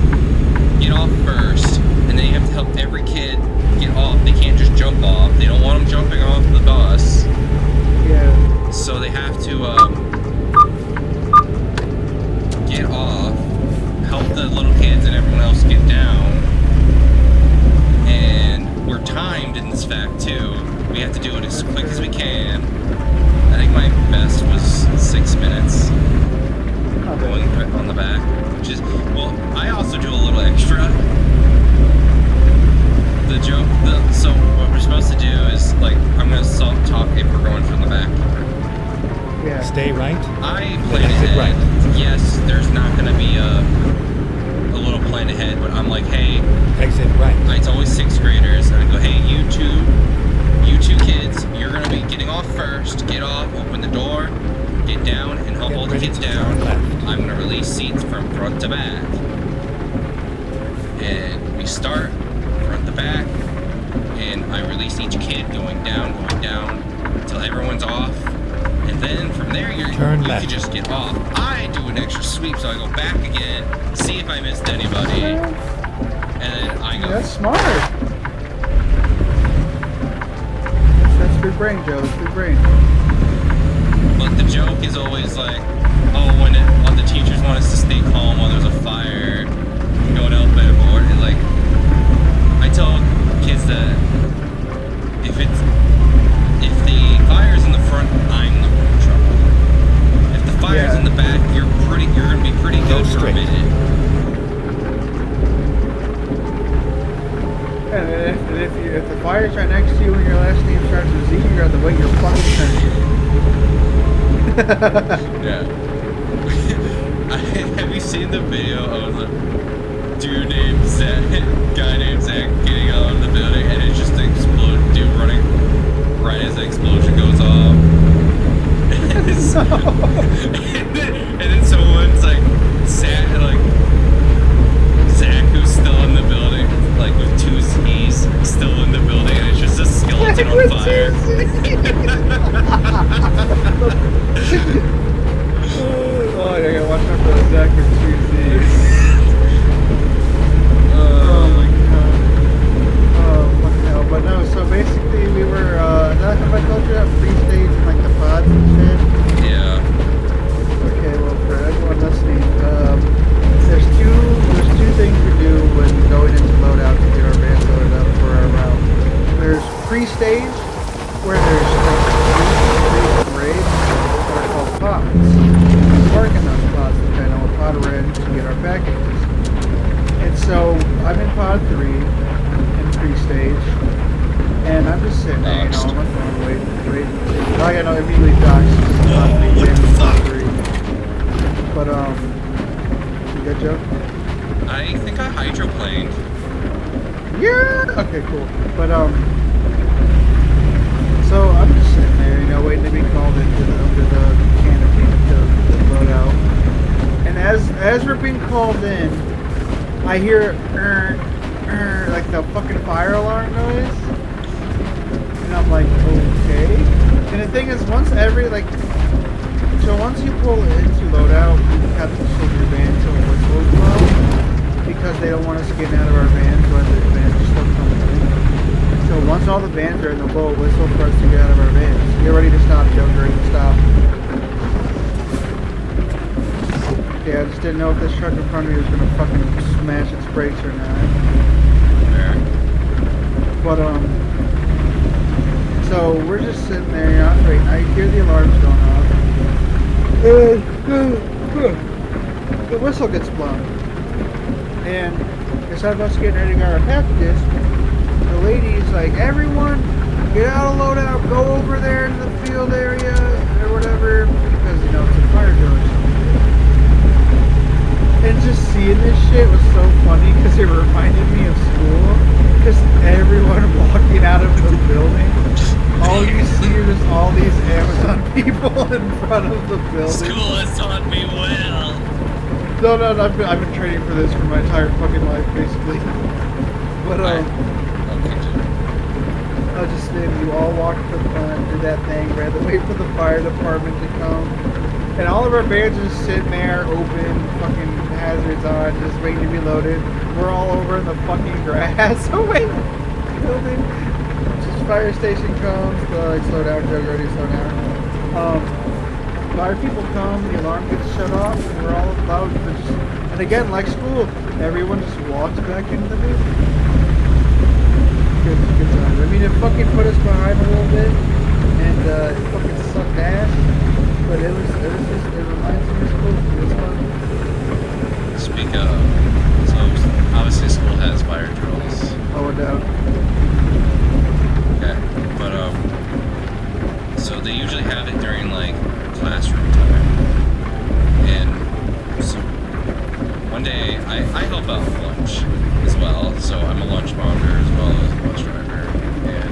get off first, and then you have to help every kid get off. They can't just jump off. They don't want them jumping off the bus. Yeah. So they have to get off, help the little kids and everyone else get down. And we're timed in this fact too. We have to do it as quick as we can. I think my best was 6 minutes going on the back, which is, well, I also do a little extra. The joke, so what we're supposed to do is, like, I'm going to talk if we're going from the back. Yeah. Stay right. I plan ahead. Right. Yes, there's not going to be a little plan ahead, but I'm like, hey, Exit right. it's always 6th graders, and I go, hey, you two kids, you're going to be getting off first. Get off, open the door, get down, and help Get all the ready kids to down. turn left. I'm going to release seats from front to back. And we start front to back, and I release each kid going down, until everyone's off. And then from there, you can just get off. I do an extra sweep, so I go back again, see if I missed anybody, and That's smart. That's good brain, Joe. That's good brain. But the joke is always like, oh, when the teachers want us to stay calm while there's a fire, going out by the board. And like, I tell kids that if the fire's in the front, I'm the one in trouble. If the fire's in the back, you're gonna be pretty good for a minute. And if the fire's right next to you and your last name starts with Z, you're at the wait your fucking turn. Yeah. Have you seen the video of the dude named Zach, guy named Zach getting out of the building and it just exploded, dude running right as the explosion goes off? and then someone's like, Zach, who's still in the building, like with 2 Z's, still in the building, and it's just a skeleton on fire. Oh, I gotta watch out for the Zach with 2 Z's. Oh my god. Oh, fucking hell. But no, so basically we were, have I told you that free stage and like the pods and shit? Yeah. Okay, well for everyone listening, there's two things we do when going into loadout to get our van loaded up for our route. There's pre-stage, where there's like 3 raids that are called pods. We park in those pods depending on what pod we're in to get our packages. And so I'm in pod 3 in pre-stage, and I'm just sitting there, you know, on my phone waiting. Oh yeah, no, immediately doxed. What the fuck? But you good, Joe? I think I hydroplaned. Yeah. Okay, cool. But so I'm just sitting there, you know, waiting to be called into the canopy to load out. And as we're being called in, I hear like the fucking fire alarm noise, and I'm like, okay. And the thing is, once you pull into loadout, you have to pull your van till it whistles low, because they don't want us getting out of our vans when the vans are still coming in. So once all the vans are in, the blow a whistle for us to get out of our vans. Get ready to stop, Joe. Get ready to stop. Yeah, I just didn't know if this truck in front of me was gonna fucking smash its brakes or not. But so we're just sitting there, you know, I'm waiting. I hear the alarms going off. The whistle gets blown. And instead of us getting ready to get our packages, the lady's like, everyone, get out of loadout, go over there in the field area, or whatever, because, you know, it's a fire drill or something. And just seeing this shit was so funny, because it reminded me of school, because everyone walking out of the building, all you see are just all these Amazon people in front of the building. School has taught me well. No, I've been training for this for my entire fucking life, basically. But I was just saying, you all walked to the front, did that thing, we had to wait for the fire department to come, and all of our vans are just sitting there, open, fucking hazards on, just waiting to be loaded. We're all over in the fucking grass, waiting for the building. Just fire station comes, like, slow down, Joe, ready to slow down. Fire people come, the alarm gets shut off, and we're all allowed to just, and again, like school, everyone just walks back into the building. Good time. I mean, it fucking put us behind a little bit, and it fucking sucked ass, but it reminds me of school. It was fun. Speak of, so obviously school has fire drills. Oh, no doubt. Okay, but so they usually have it during like classroom time, and so one day I help out with lunch as well, so I'm a lunch monitor as well as a bus driver, and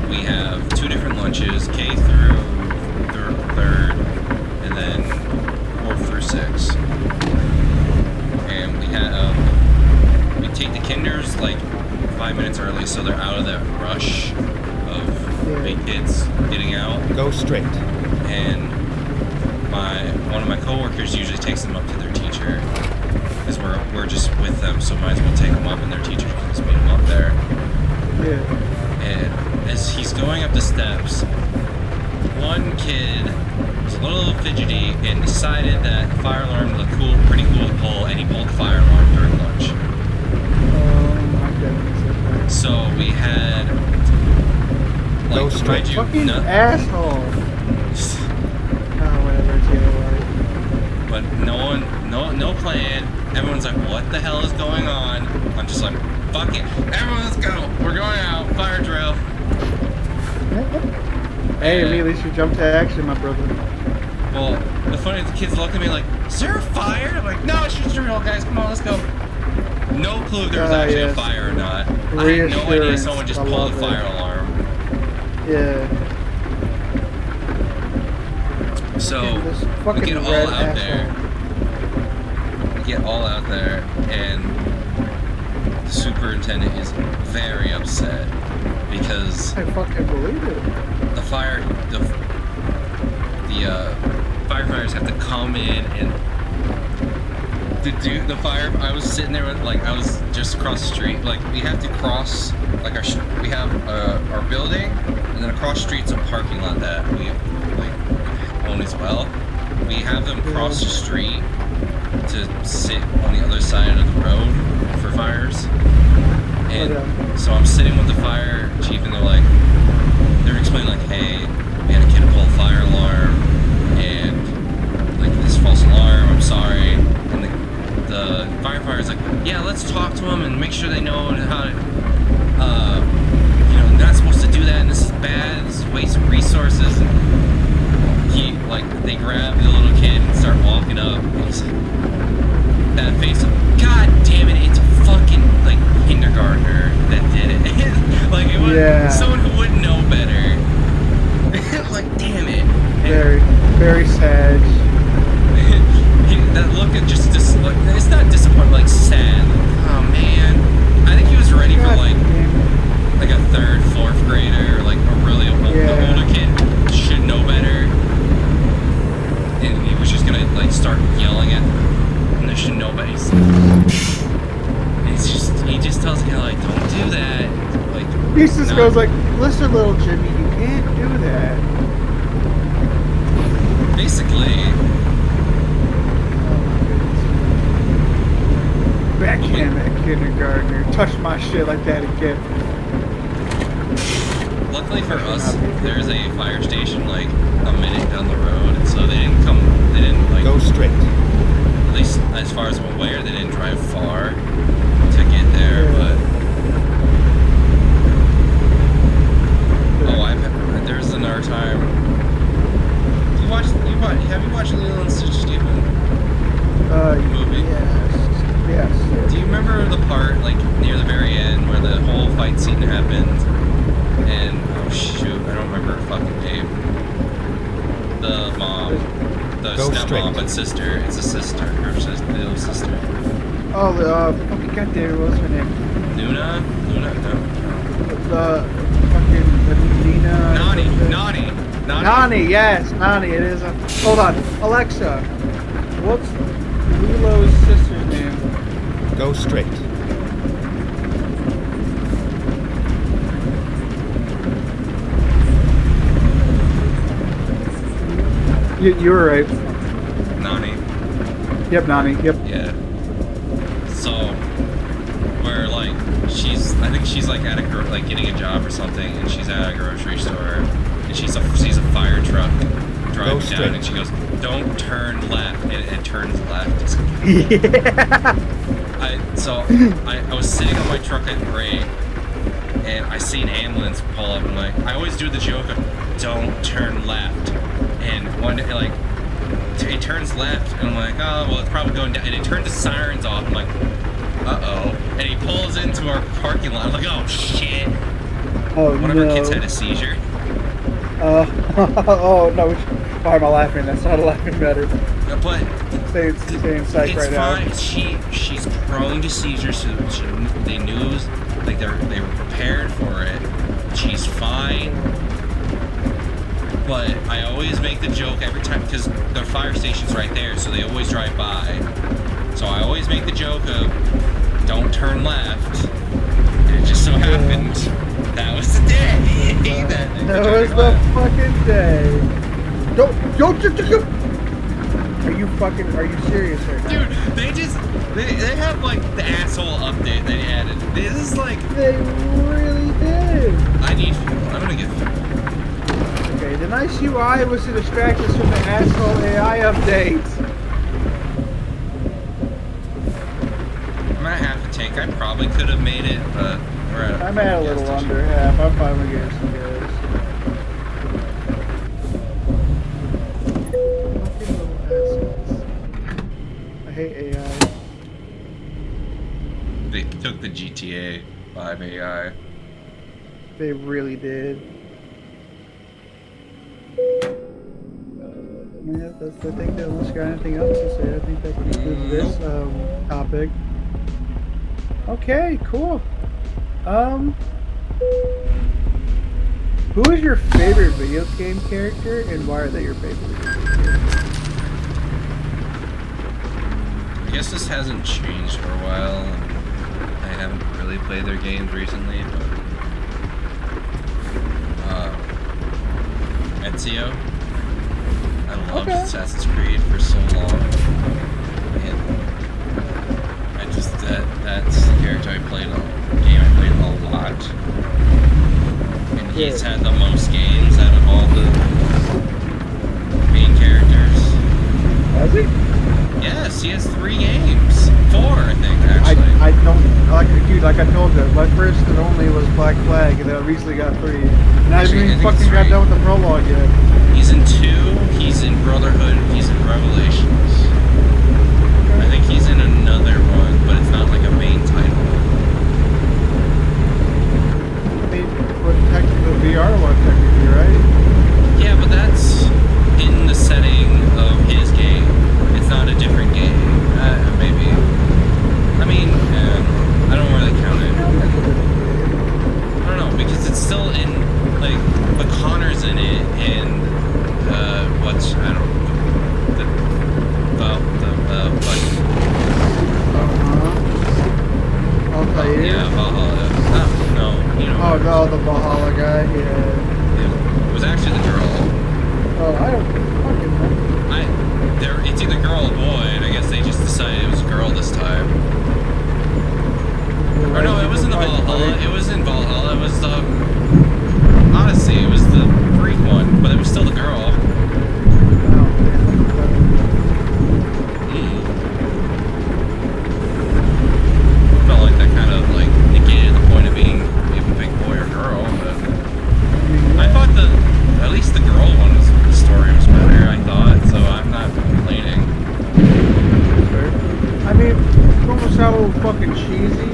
we have 2 different lunches, K through 3rd, and then 4th through 6th, and we take the kinders like 5 minutes early, so they're out of that rush of big kids getting out. Go straight. And one of my coworkers usually takes them up to their teacher, because we're just with them, so might as well take them up, and their teachers can just meet them up there. Yeah. And as he's going up the steps, one kid was a little fidgety and decided that the fire alarm looked pretty cool to pull, and he pulled the fire alarm during lunch. Oh my goodness. So we had Go like straight. mind you, Fucking asshole. Oh, whatever. It's the other way. but no plan. Everyone's like, what the hell is going on? I'm just like, fuck it, everyone, let's go. We're going out. Fire drill. Hey, immediately should jump to action, my brother. Well, the funny, the kids look at me like, is there a fire? I'm like, no, it's just a drill, guys. Come on, let's go. No clue if there was actually a fire or not. I had no idea someone just pulled the fire alarm. Yeah. So we get all out there. We get all out there, and the superintendent is very upset because I fucking believe it. the firefighters have to come in and to do the fire. I was sitting there with, like, I was just across the street. Like, we have to cross, like, we have our building, and then across the street's a parking lot that we like own as well. We have them cross the street to sit on the other side of the road for fires. And so I'm sitting with the fire chief, and they're explaining, like, hey, we had a kid pull a fire alarm, and like this false alarm, I'm sorry. And the firefighter's like, yeah, let's talk to them and make sure they know how to, not supposed to do that, and this is bad, this is a waste of resources. And they grab the little kid and start walking up, and he's like, that face of, God damn it, it's a fucking, like, kindergartner that did it. Like, it was someone who would know better. Like, damn it. Very, very sad. That look at just like, it's not disappointing, like sad. Like, oh man. I think he was ready for like a third, fourth grader, like a really older kid should know better. And he was just gonna like start yelling at them, and they should know better. He just tells me, like, don't do that. Like, he just goes like, listen, little Jimmy, you can't do that. Basically. Backhand that kindergartner. Touch my shit like that again. Luckily for us, there's a fire station like a minute down the road, so they didn't like go straight. At least as far as I'm aware, they didn't drive far to get there. But there's another time. Have you watched Lilo and Stitch, Stephen? Movie. Yes. Do you remember the part like near the very end where the whole fight scene happened? And oh shoot, I don't remember her fucking name. The mom, the stepmom, but sister. It's a sister. Her sister, the little sister. Oh, fucking goddamn, what was her name? Nuna? No. The fucking Nina. Nani. Yes, Nani. It is. Hold on, Alexa. What's Lilo's sister's name? Go straight. You were right. Nani. Yep, Nani. Yep. Yeah. So, where like I think she's like at getting a job or something, and she's at a grocery store, and she sees a fire truck driving down, and she goes, "Don't turn left," and it turns left. Yeah. I was sitting on my truck at break, and I see an ambulance pull up, and like I always do the joke of "Don't turn left," and it turns left, and I'm like, oh well, it's probably going down, and it turns the sirens off. I'm like, uh-oh, and he pulls into our parking lot. I'm like, oh shit. Oh, one of our kids had a seizure. Oh no, why am I laughing? That's not a laughing matter. But same psych right now. It's fine. She's prone to seizures, so they knew, like they were prepared for it. She's fine. But I always make the joke every time, because the fire station's right there, so they always drive by. So I always make the joke of don't turn left. And it just so happened that was the day. That was the fucking day. Don't. Are you serious right now? Dude, they have like the asshole update they added. This is like. They really did. I need fuel. I'm gonna get fuel. Okay, the nice UI was to distract us from the asshole AI update. I'm at half a tank. I probably could have made it, but we're at. I'm at a little under half. I'm finally getting some gas. Fucking little assholes. I hate AI. They took the GTA 5 AI. They really did. Yeah, I think that unless you got anything else to say, I think that concludes this topic. Okay, cool. Who is your favorite video game character, and why are they your favorite? I guess this hasn't changed for a while. I haven't really played their games recently, but Ezio. I loved Assassin's Creed for so long, and that's the character I played a lot, and he's had the most games out of all the main characters. Has he? Yes, he has 3 games. 4, I think, actually. I don't like I told you, my first and only was Black Flag, and then I recently got 3. And I haven't even fucking got done with the prologue yet. He's in 2, he's in Brotherhood, he's in Revelations. I think he's in another one, but it's not like a main title. I mean, with the VR one technically, right? Yeah, but that's in the setting of his game. It's not a different game. Maybe. I mean, I don't really count it. I don't know, because it's still in, like, but Connor's in it, and, what's, I don't know, Altair? yeah, Valhalla. No, you know. Oh, no, the Valhalla guy, yeah. It was actually the girl. Oh, I don't fucking know. It's either girl or boy, and I guess they just decided it was a girl this time. Or no, it wasn't the Valhalla. It was in Valhalla. It was the Odyssey. It was the Greek one, but it was still the girl. Felt like that kind of like negated the point of being even big boy or girl. But I thought at least the girl one the story was better. I thought, so I'm not complaining. I mean, it almost sounds a little fucking cheesy,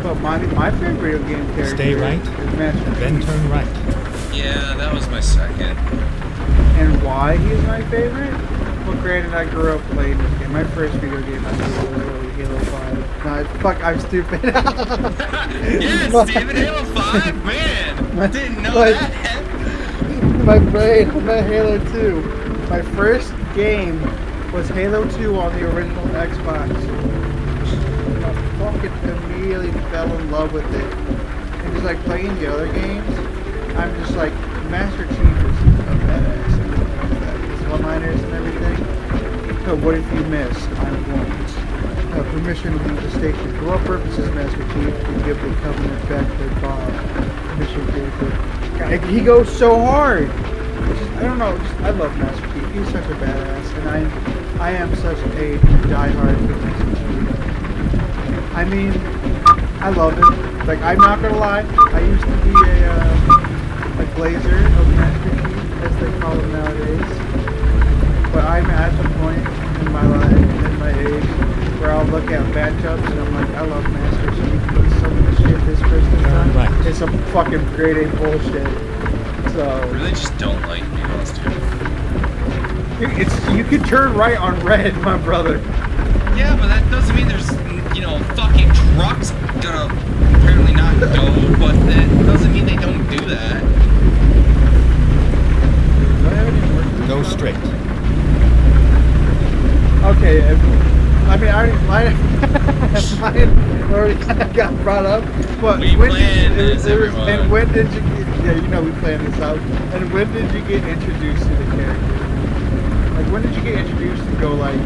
but my favorite video game character Stay right, is Master then Chief. turn right. Yeah, that was my second. And why he's my favorite? Well, granted, I grew up playing this game. My first video game I played was really Halo 5. No, fuck, I'm stupid. Yes, David, Halo 5, man! I didn't know that. My brain, my Halo 2. My first game was Halo 2 on the original Xbox. And I fucking immediately fell in love with it. And just like playing the other games, I'm just like, Master Chief is a badass. His one-liners and everything. But what if you miss? I won't. Permission to leave the station. For what purposes, Master Chief? To give the Covenant back their bomb. Mission character. He goes so hard. I don't know. I love Master Chief. He's such a badass, and I am such a diehard for Master Chief. I mean, I love it. Like, I'm not gonna lie. I used to be a glazer of Master Chief, as they call him nowadays. But I'm at the point in my life, in my age, where I'll look at matchups and I'm like, I love Master Chief, but some of the shit this person's done is some fucking grade A bullshit. So I really just don't like females too. you can turn right on red, my brother. Yeah, but that doesn't mean there's, fucking trucks gonna apparently not go, but that doesn't mean they don't do that. Go straight. Okay, I mean, already got brought up. But We when planned did you, this, it was- everyone. and when did you get? Yeah, you know we planned this out. And when did you get introduced to the character? Like when did you get introduced and go like?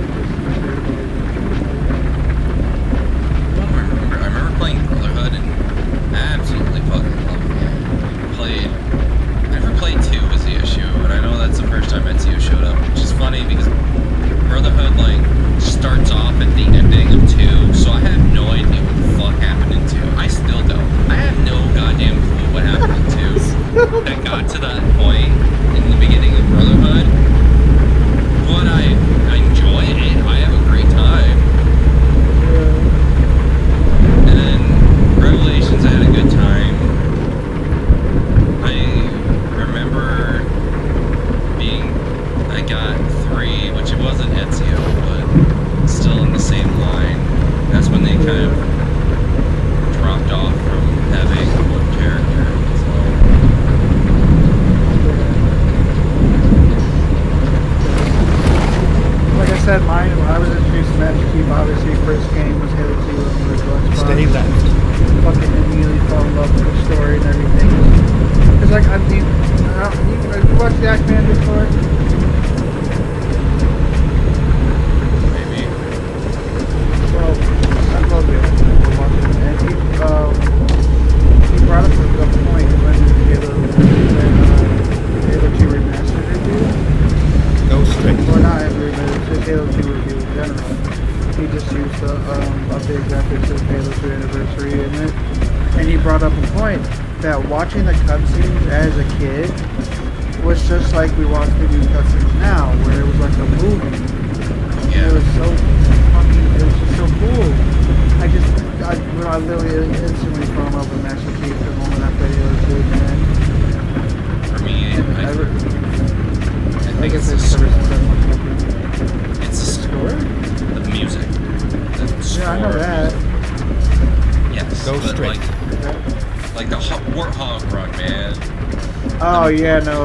I remember playing Brotherhood and absolutely fucking loved it. I never played 2 was the issue, and I know that's the first time Ezio showed up, which is funny because Brotherhood like starts off at the ending of 2, so I have no idea what the fuck happened in 2. I still don't. I have no goddamn clue what happened in 2 that got to that point in the beginning of Brotherhood. But I enjoy it. I have a great time. And then Revelations, I had a good time. I remember I got 3, which it wasn't Ezio, but still in the same line. That's when they kind of dropped off from having one character. So. Like I said, mine. When I was introduced to Magic Keep, obviously first game was Halo 2 on the Xbox. Stay left. Fucking immediately fell in love with the story and everything. Cause like I mean, have you watched the Act-Man before? Maybe. Well, I love it. And he brought up a good point when Halo 2 Remastered review. Go straight. Or not every review, just Halo 2 review in general. He just used the update graphics of Halo 2 Anniversary in it. And he brought up a point that watching the cutscenes as a kid was just like we watch the new cutscenes now, where it was like a movie. Yeah. It was so fucking, it was just so cool. I literally instantly fell in love with Master Chief the moment I played Halo 2, man. For me, I think Like I it's said, the ever since I watched it. It's the score, the music. The score. Yeah, I know that. Yes, Go but straight. like the Warthog run, man. Oh yeah, no,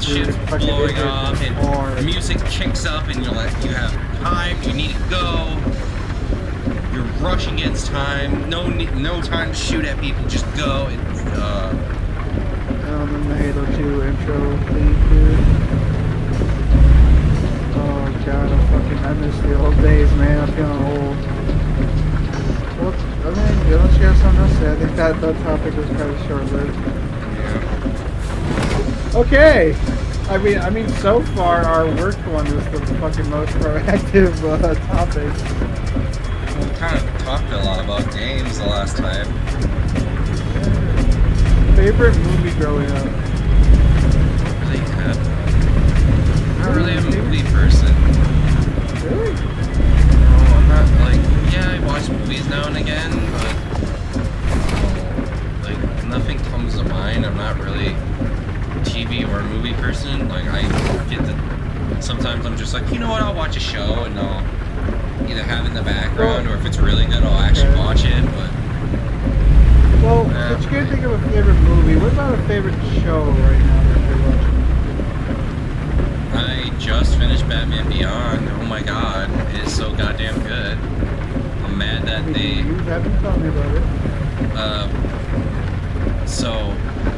dude, Shit's fucking blowing it up is and hard. music kicks up and you're like, you have time, you need to go. You're rushing against time. No time to shoot at people. Just go. It's And the Halo 2 intro theme, dude. Oh god, I miss the old days, man. I'm feeling old. Well, I mean, unless you have something else to say, I think that topic was kind of short-lived. yeah. Okay. I mean, so far our work one is the fucking most proactive topic. We kind of talked a lot about games the last time. Favorite movie growing up? Really have. Not really a movie person. Really? No, I'm not like. Yeah, I watch movies now and again, but like nothing comes to mind. I'm not really a TV or a movie person. Like I get the. Sometimes I'm just like, you know what? I'll watch a show and I'll either have it in the background or if it's really good, I'll actually watch it. But Well, since you can't think of a favorite movie, what about a favorite show right now that you're watching? I just finished Batman Beyond. Oh my god, it is so goddamn good. I'm mad that You haven't told me about it. So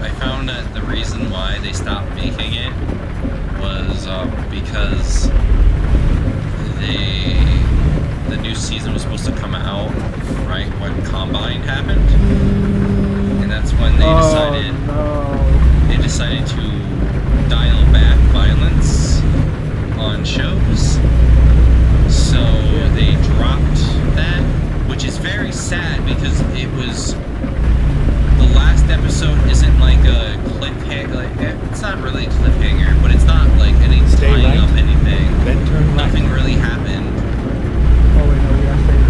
I found that the reason why they stopped making it was because the new season was supposed to come out right when Combine happened, and that's when they decided to dial back violence on shows. So they dropped that, which is very sad because it was the last episode isn't like a cliffhanger. Like, it's not really a cliffhanger, but it's not like any tying up anything. Then turn right. Nothing really happened. Oh wait, no, we gotta stay.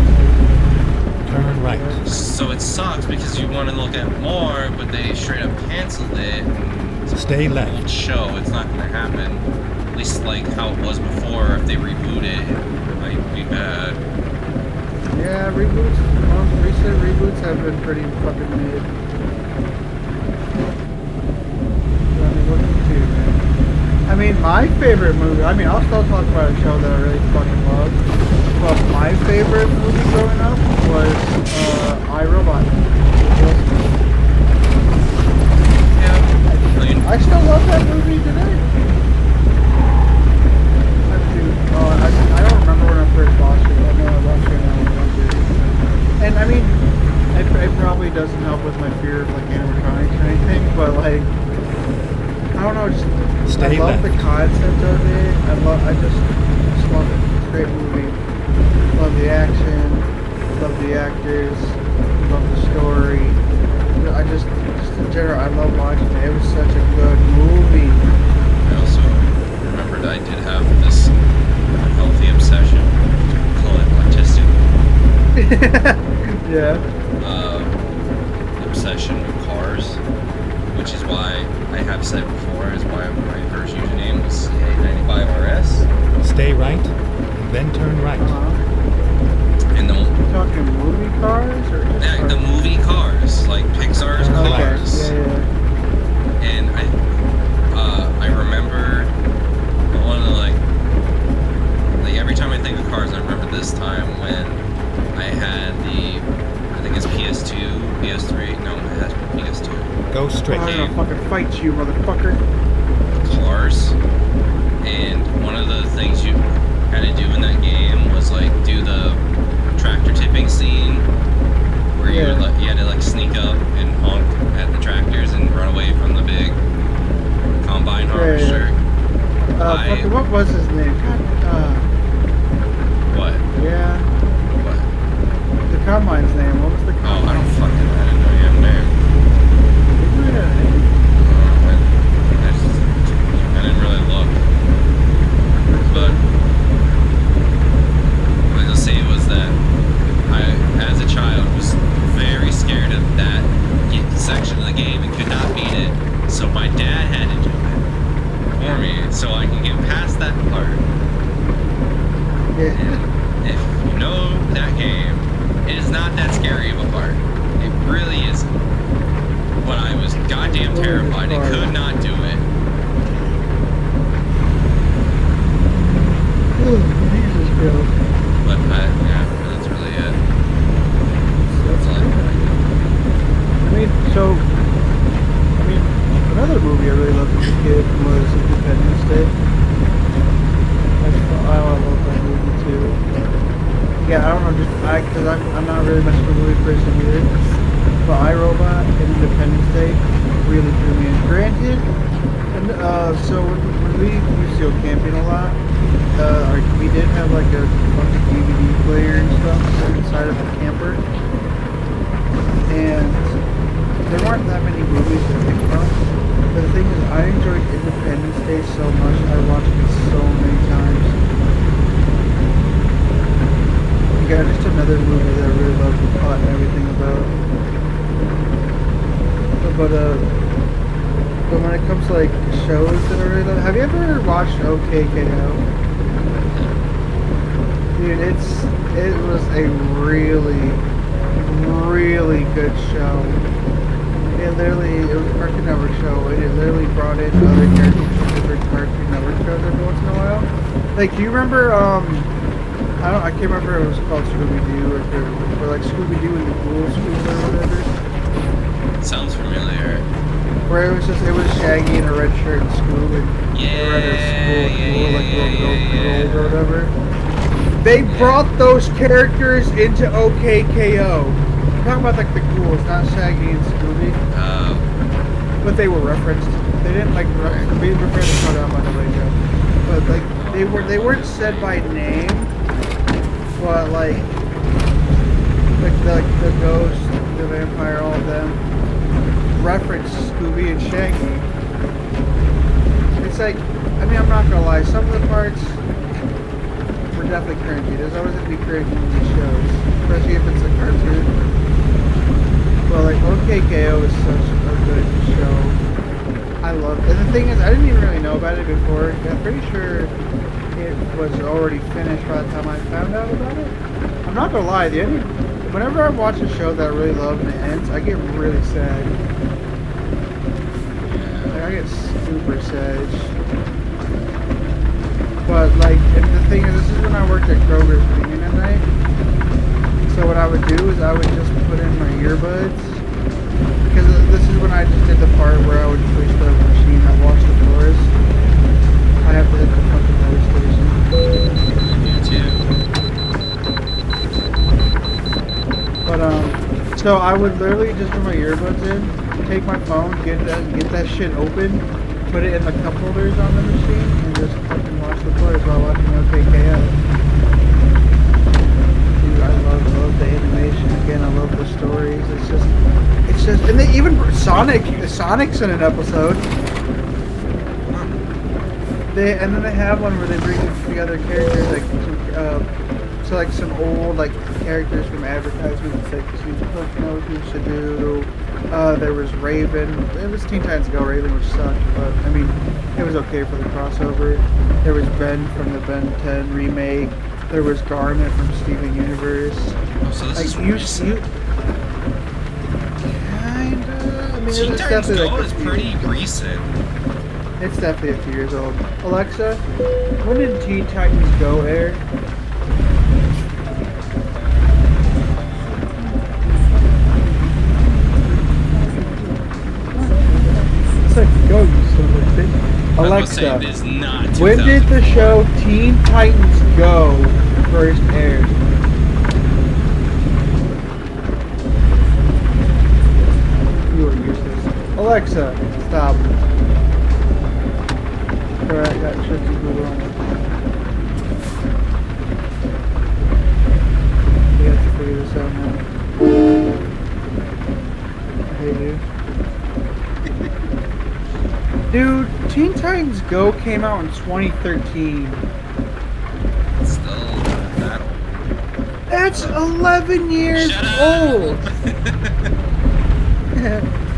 Turn right. So it sucks because you want to look at more, but they straight up canceled it. Stay left. Show it's not going to happen. At least like how it was before. If they reboot it, it might be bad. Yeah, reboots. Most recent reboots have been pretty fucking mid. I mean, what can you do, man? I mean, my favorite movie. I mean, I'll still talk about a show that I really fucking love. But my favorite movie growing up was I it probably doesn't help with my fear of like animatronics or anything, but like I don't know, just Stay I love the left. concept of it. I just love it. It's a great movie. Love the action, love the actors, love the story. Just in general, I love watching it. It was such a good movie. I also remembered I did have this unhealthy obsession. Call it autistic. Yeah. Obsession with cars, which is why I have said before is why my first username was CA95RS. Stay right, and then turn right. And the You talking movie cars or just yeah, cars? the movie Cars, like Pixar's Cars. Okay. Yeah. And I remember one of the like every time I think of Cars, I remember this time when I had I think it's PS2, PS3. No, it has PS2. Go straight. I'm gonna fucking fight you, motherfucker. Cars, and one of the things you had to do in that game was like do the tractor tipping scene where you had to like sneak up and honk at the tractors and run away from the big combine harvester. Fucking, what was his name? God, What? yeah, What? the combine's name. What was the Oh, combine? I didn't know you had a name. I didn't really look. But what I was gonna say was that I, as a child, was very scared of that section of the game and could not beat it. So my dad had to do it for me so I can get past that part. Yeah. And if you know that game, it is not that scary of a part. It really isn't. But I was goddamn terrified and could not do it. Jesus Christ. But yeah, that's really it. That's all I Another movie I really loved as a kid was Independence Day. I love that movie too. Yeah, I don't know, because I'm not really much of a movie person either. But iRobot and Independence Day really drew me in. Granted, and so when we used to go camping a lot, we did have like a bunch of DVD player and stuff inside of the camper, and there weren't that many movies to pick from. But the thing is, I enjoyed Independence Day so much. I watched it so many times. Yeah, just another movie that I really love the plot and everything about. But when it comes to like shows that I really love, have you ever watched OKKO? Dude, it was a really, really good show. It was a Cartoon Network show, and it literally brought in other characters from different Cartoon Network shows every once in a while. Like, do you remember, I can't remember if it was called Scooby-Doo, or like Scooby-Doo and the Ghoul School or whatever. Sounds familiar. Where it was Shaggy in a red shirt and Scoob, and they were at a school, or whatever. They brought those characters into OKKO. I'm talking about like the ghouls, not Shaggy and Scooby. But they were referenced. They didn't like be prepared to cut out by the way, Joe. But like they weren't said by name, but like the ghost, the vampire, all of them reference Scooby and Shaggy. It's like, I mean, I'm not gonna lie, some of the parts were definitely cringy. There's always gonna be cringe in these shows, especially if it's a cartoon. But like OKKO is such a good show. I love it. And the thing is, I didn't even really know about it before. I'm pretty sure it was already finished by the time I found out about it. I'm not gonna lie, the ending, whenever I watch a show that I really love and it ends, I get really sad. Like, I get super sad. But like, and the thing is, this is when I worked at Kroger's cleaning at night. So what I would do is I would just put in my earbuds, because this is when I just did the part where I would push the machine that washed the floors. I have to hit the fucking weather station. You too. But So I would literally just put my earbuds in, take my phone, get that shit open, put it in the cup holders on the machine, and just fucking watch the players while watching OKKO. Dude, I love the animation. Again, I love the stories. It's just, and they even Sonic's in an episode. And then they have one where they bring together characters like some old like characters from advertisements like Cook knows who should do. There was Raven. It was Teen Titans Go Raven, which sucked, but I mean it was okay for the crossover. There was Ben from the Ben 10 remake. There was Garnet from Steven Universe. Oh, so this is recent. Kinda. I mean, Teen Titans Go like is pretty recent. It's definitely a few years old. Alexa, when did Teen Titans Go air? It's like go, you son of a bitch. Alexa, It is not when did the show Teen Titans Go first air? You are useless. Alexa, stop. Alright, that should be Google on it. We have to figure this out now. I hate you. Dude, Teen Titans Go came out in 2013. It's still that old. That's 11 years Shut old!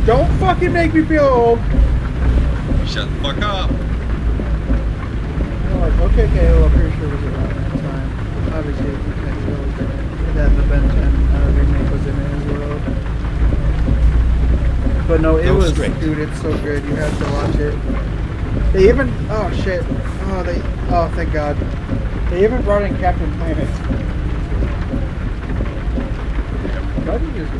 Don't fucking make me feel old! Shut the fuck up. Like, okay, well, I'm pretty sure it was around that time. Obviously, you can't go with it. And then the Ben 10 remake was in it as well. But no, it was, dude, it's so good. You have to watch it. They even, oh shit. Oh, thank God. They even brought in Captain Planet. I'm about to just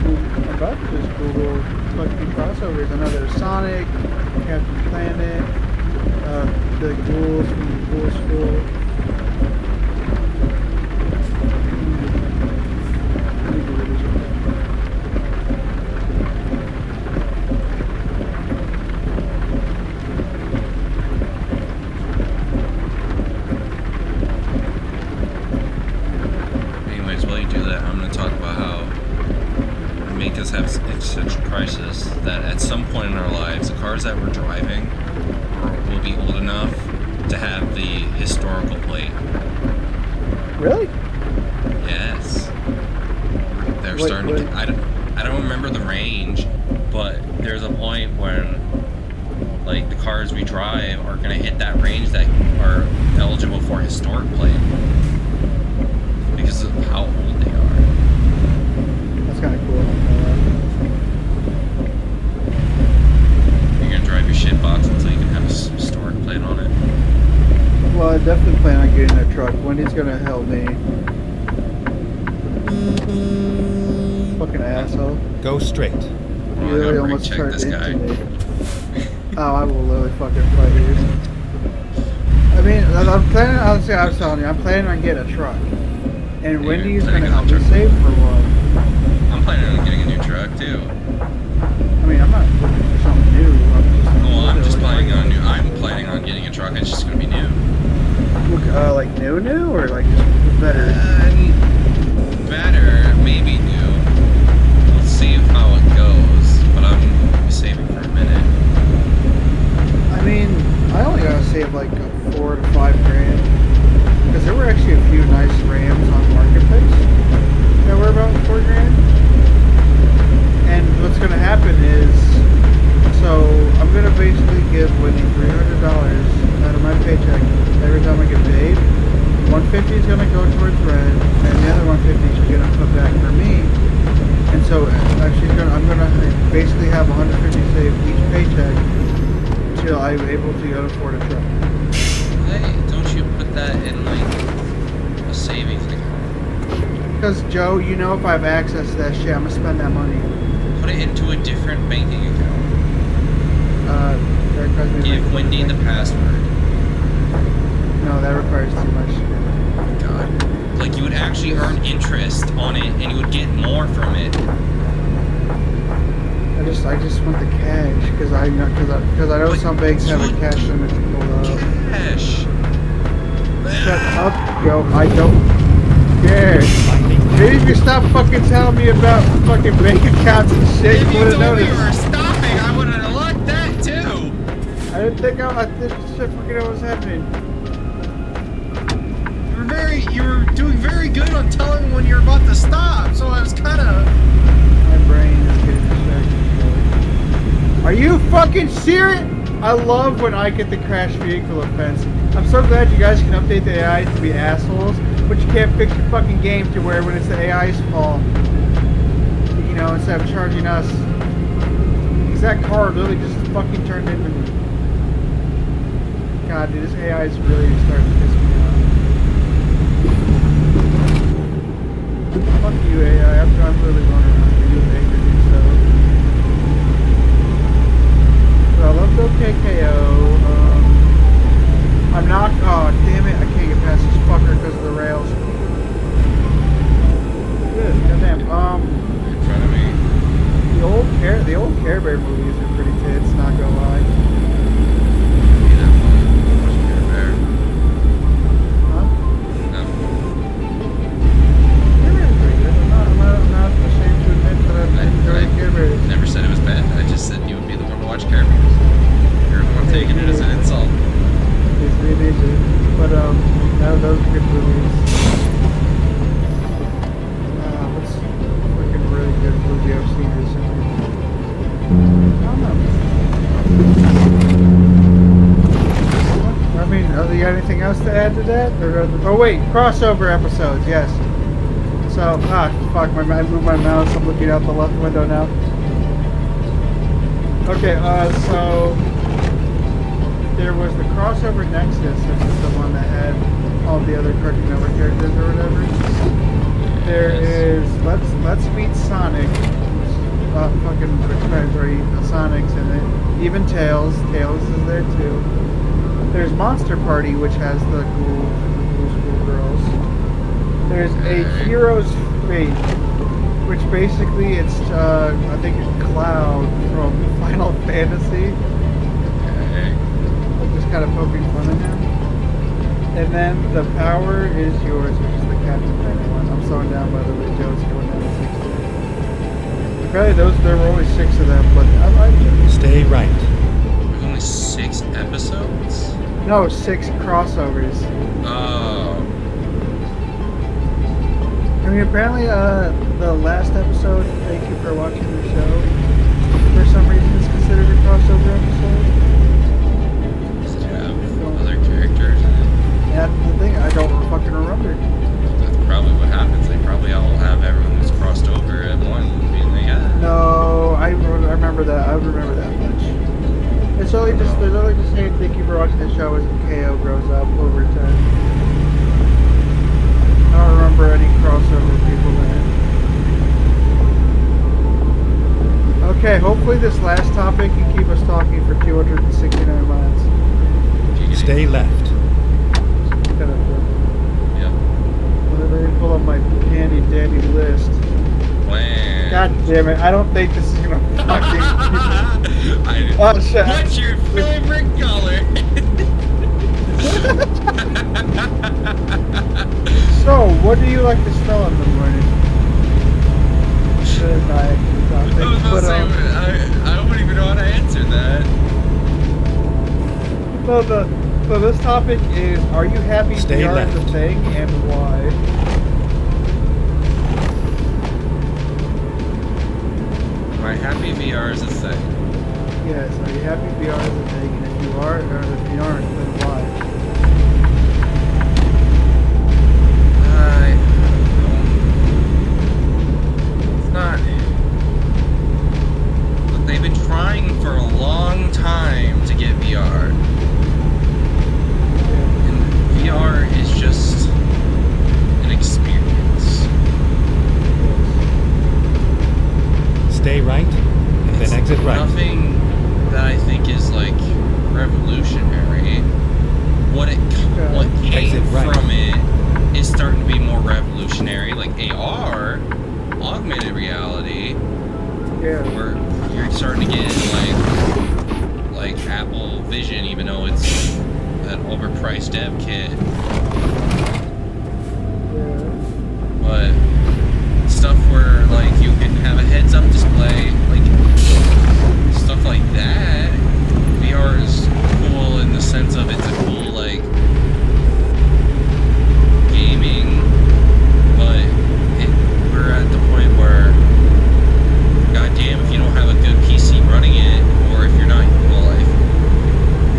Google fucking crossovers. I know there's Sonic, Captain Planet. The ghouls from the Ghoul School. Anyways, while you do that, I'm going to talk about how make us have such a crisis that at some point in our lives, the cars that we're driving will be old enough to have the historical plate. Really? Yes. They're starting to get, I don't remember the range, but there's a point when like the cars we drive are going to hit that range that are eligible for historic plate because of how old they are. That's kind of cool. You're going to drive your shit box until you can have a historic plate on it. Well, I definitely plan on getting a truck. Wendy's gonna help me. Fucking asshole. Go straight. You really almost turned this guy. into me. Oh, I will literally fucking fight you. I mean, I'm planning. Honestly, I was telling you, I'm planning on getting a truck. And Yeah, Wendy's you're gonna planning help on me a truck. save for one. I'm planning on getting a new truck too. I mean, I'm not looking for something new. I'm just planning on I'm planning on getting a truck. It's just gonna be new. Like new, or like just better? Better, maybe new. We'll see how it goes. But I'm gonna be saving for a minute. I mean, I only gotta save like $4 to $5 grand. Because there were actually a few nice Rams on Marketplace that were about $4 grand. And what's gonna happen is, so I'm gonna basically give Whitney $300 out of my paycheck every time I get paid. 150 is gonna go towards rent, and the other 150 she's gonna put back for me. And so I'm gonna basically have 150 saved each paycheck until I'm able to afford a truck. Hey, don't you put that in like a savings account? Because Joe, you know, if I have access to that shit, I'm gonna spend that money. Put it into a different banking account. That requires me to Give make Wendy the bank account. password. No, that requires too much. God. Like you would actually earn interest on it and you would get more from it. I just want the cash because I know But some banks have a cash limit to pull up. Cash. Shut up, Joe. I don't care. Maybe if you stop fucking telling me about fucking bank accounts and shit, If you you would have told me you noticed. were stopping, I would have liked that too. I didn't think I didn't shit fucking know what was happening. You were doing very good on telling me when you're about to stop, so I was kind of. My brain is getting distracted. Are you fucking serious? I love when I get the crash vehicle offense. I'm so glad you guys can update the AI to be assholes, but you can't fix your fucking game to where when it's the AI's fault, you know, instead of charging us. Because that car literally just fucking turned into me. God, dude, this AI is really starting to piss me off. Fuck you, AI. I'm really going around for you angry yourself. But I love the KKO. I'm not. Oh, damn it. I can't get past this fucker because of the rails. Good. Goddamn. In front of me. The old Care Bear movies are pretty tits, not gonna lie. Huh? No. Care Bears are pretty good. I'm not ashamed to admit that I've enjoyed Care Bears. Never said it was bad. I just said you would be the one to watch Care Bears. You're the one taking it as an insult. It's really easy. But, no, those are good movies. What's a fucking really good movie I've seen recently? I don't know. I mean, you got anything else to add to that? Oh wait, crossover episodes, yes. So, fuck, I moved my mouse, I'm looking out the left window now. Okay, so there was the crossover Nexus, which is the one that had all the other Cartoon Network characters or whatever. There is Let's Meet Sonic, fucking explanatory Sonic's in it. Even Tails is there too. There's Monster Party, which has the cool schoolgirls. There's a Hero's Fate, which basically it's I think Cloud from Final Fantasy. I'm just kind of poking fun at him. And then The Power Is Yours, which is the Captain Planet one. I'm slowing down by the way, Joe's going down to 6. Apparently there were only 6 of them, but I like it. Stay right. There's only 6 episodes? No, 6 crossovers. Oh. I mean, apparently, the last episode, Thank You for Watching the Show, for some reason is considered a crossover episode. Does it have other characters in it? That's the thing, I don't fucking remember. That's probably what happens. They probably all have everyone who's crossed over at one being like, No, I remember that. I remember that much. It's only just saying Thank You for Watching the Show as KO grows up over time. I don't remember any crossover people in it. Okay, hopefully this last topic can keep us talking for 269 minutes. Stay left. Yep. Let me pull up my handy dandy list. Plan. God damn it, I don't think this is gonna fucking... Oh shit. What's your favorite color? So, what do you like to smell in the morning? That is not actually I was topic, about to say, I wouldn't even know how to answer that. So this topic is, are you happy Stay VR is a left. thing, and why? Am I happy VR is a thing? Yes, are you happy VR is a thing, and if you are, or if you aren't, then why? It's not. Look, they've been trying for a long time to get VR. And VR is just an experience. Stay right, and then exit right. Nothing that I think is like revolutionary. What came Exit right. from it is starting to be more revolutionary, like AR, augmented reality, Yeah. where you're starting to get like Apple Vision, even though it's an overpriced dev kit. But stuff where like you can have a heads-up display, like stuff like that. VR is cool in the sense of it's a cool like gaming, but we're at the point where, goddamn, if you don't have a good PC running it, or if you're not, well, if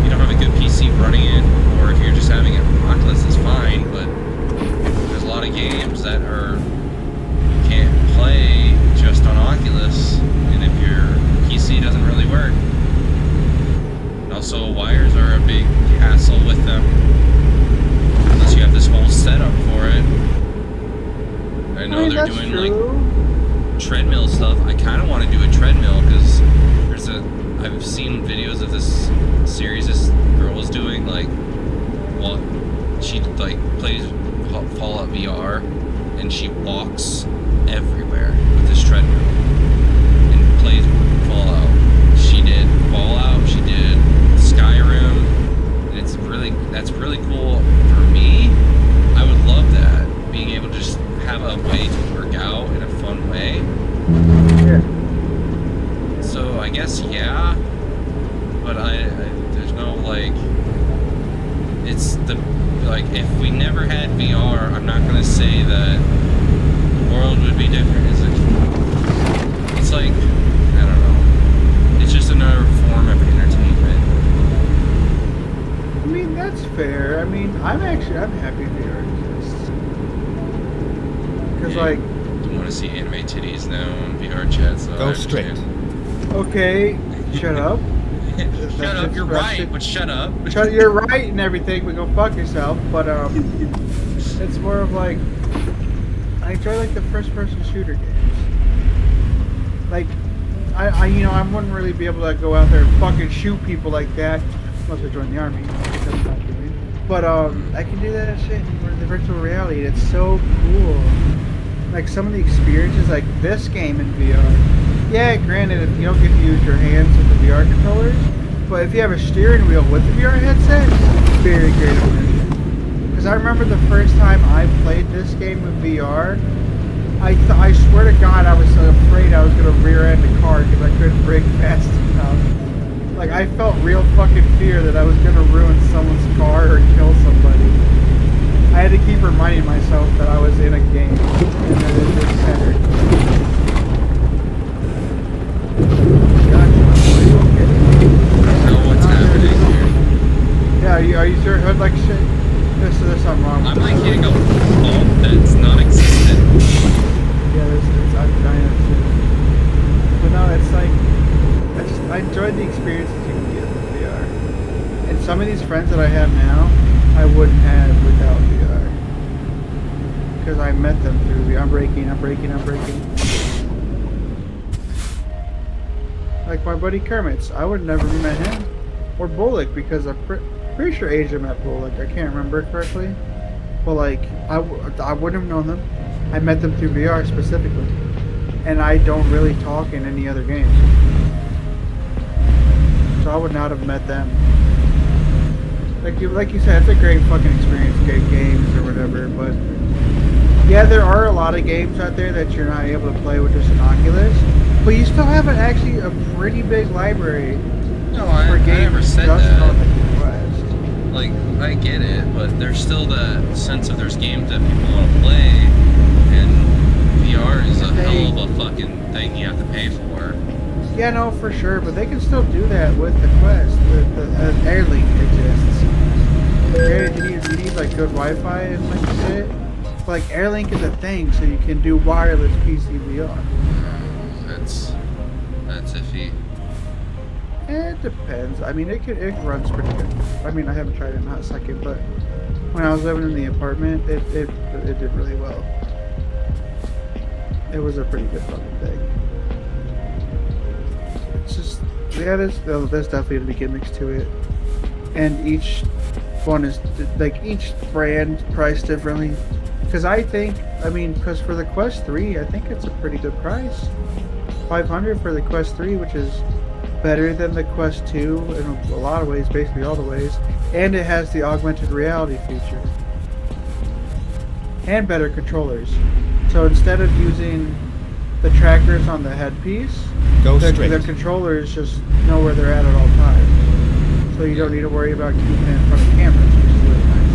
you don't have a good PC running it, or if you're just having it on Oculus, is fine. But there's a lot of games that are you can't play just on Oculus, and if your PC doesn't really work. Also, wires are a big hassle with them, unless you have this whole setup for it. I know they're doing like treadmill stuff. I kind of want to do a treadmill because I've seen videos of this series this girl was doing, like, well, she like plays Fallout VR and she walks everywhere with this treadmill and plays Fallout. She did Fallout, she did Skyrim, and that's really cool for me. I would love that, being able to just have a way to work out in a fun way. Yeah. So I guess yeah, but there's no like, it's the like if we never had VR, I'm not gonna say that the world would be different. It's like, I don't know. It's just another form of entertainment. I mean, that's fair. I mean, I'm happy VR exists. Because, Yeah, like... you want to see anime titties now on VR chat, so Go straight. Okay, shut up. Shut up, you're right, but shut up. You're right and everything, but go fuck yourself. But, it's more of, like... I enjoy, like, the first-person shooter games. Like... I wouldn't really be able to go out there and fucking shoot people like that unless I join the army. That's not doing. But I can do that shit in the virtual reality. It's so cool. Like some of the experiences, like this game in VR. Yeah, granted, you don't get to use your hands with the VR controllers, but if you have a steering wheel with the VR headset, very great immersion. Because I remember the first time I played this game with VR. I swear to God, I was so afraid I was gonna rear-end a car because I couldn't brake fast enough. Like, I felt real fucking fear that I was gonna ruin someone's car or kill somebody. I had to keep reminding myself that I was in a game and that it was centered. Gotcha. Are you okay? So what's happening here? Yeah, are you sure hood like shit? There's something wrong. I'm like hitting a bump that's non-existent. Yeah, I'm dying of shit. But no, it's like, I enjoyed the experiences you can get with VR. And some of these friends that I have now, I wouldn't have without VR. Because I met them through VR. I'm breaking. Like my buddy Kermit's, I would never met him. Or Bullock, because I'm pretty sure Asia met Bullock. I can't remember correctly. But like, I wouldn't have known them. I met them through VR specifically. And I don't really talk in any other games. So I would not have met them. Like you said, it's a great fucking experience, great games or whatever, but yeah, there are a lot of games out there that you're not able to play with just an Oculus, but you still have actually a pretty big library. No, I never said just that. on the Quest. Like, I get it, but there's still that sense of there's games that people want to play, and VR is a hell of a fucking thing you have to pay for. Yeah, no, for sure, but they can still do that with the Quest. The Airlink exists. Granted, you need like good Wi-Fi and like shit. But like Airlink is a thing, so you can do wireless PC VR. That's iffy. It depends. I mean, it runs pretty good. I mean, I haven't tried it in a hot second, but when I was living in the apartment, it did really well. It was a pretty good fucking thing. It's just, yeah, there's definitely the gimmicks to it, and each one is like each brand priced differently. Because because for the Quest 3, I think it's a pretty good price. $500 for the Quest 3, which is better than the Quest 2 in a lot of ways, basically all the ways. And it has the augmented reality feature. And better controllers. So instead of using the trackers on the headpiece, the controllers just know where they're at all times. So you don't need to worry about keeping it in front of cameras, which is really nice.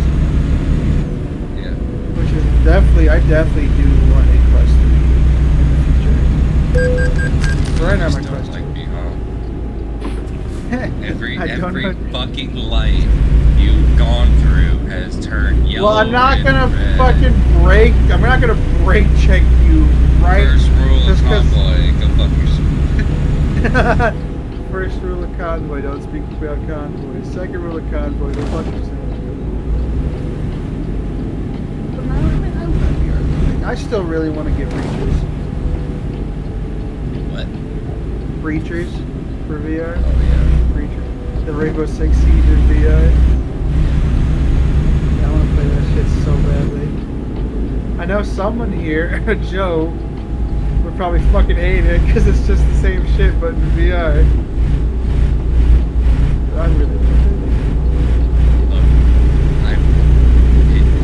Yeah. Which is I definitely do want a Quest 3 in the future. Right now, my Quest 2. Like me, huh? Every know. fucking light you've gone through has turned yellow. Well, I'm not gonna red. fucking break. I'm not gonna break check you, right? First rule of convoy, go fuck yourself. First rule of convoy, don't speak about convoy. Second rule of convoy, go fuck yourself. But no, I still really want to get breachers. What? Breachers for VR. Oh yeah. Breachers. The Rainbow Six Siege in VR. I want to play that shit so badly. I know someone here, Joe, would probably fucking hate it because it's just the same shit but in VR. But I really like it. Look, I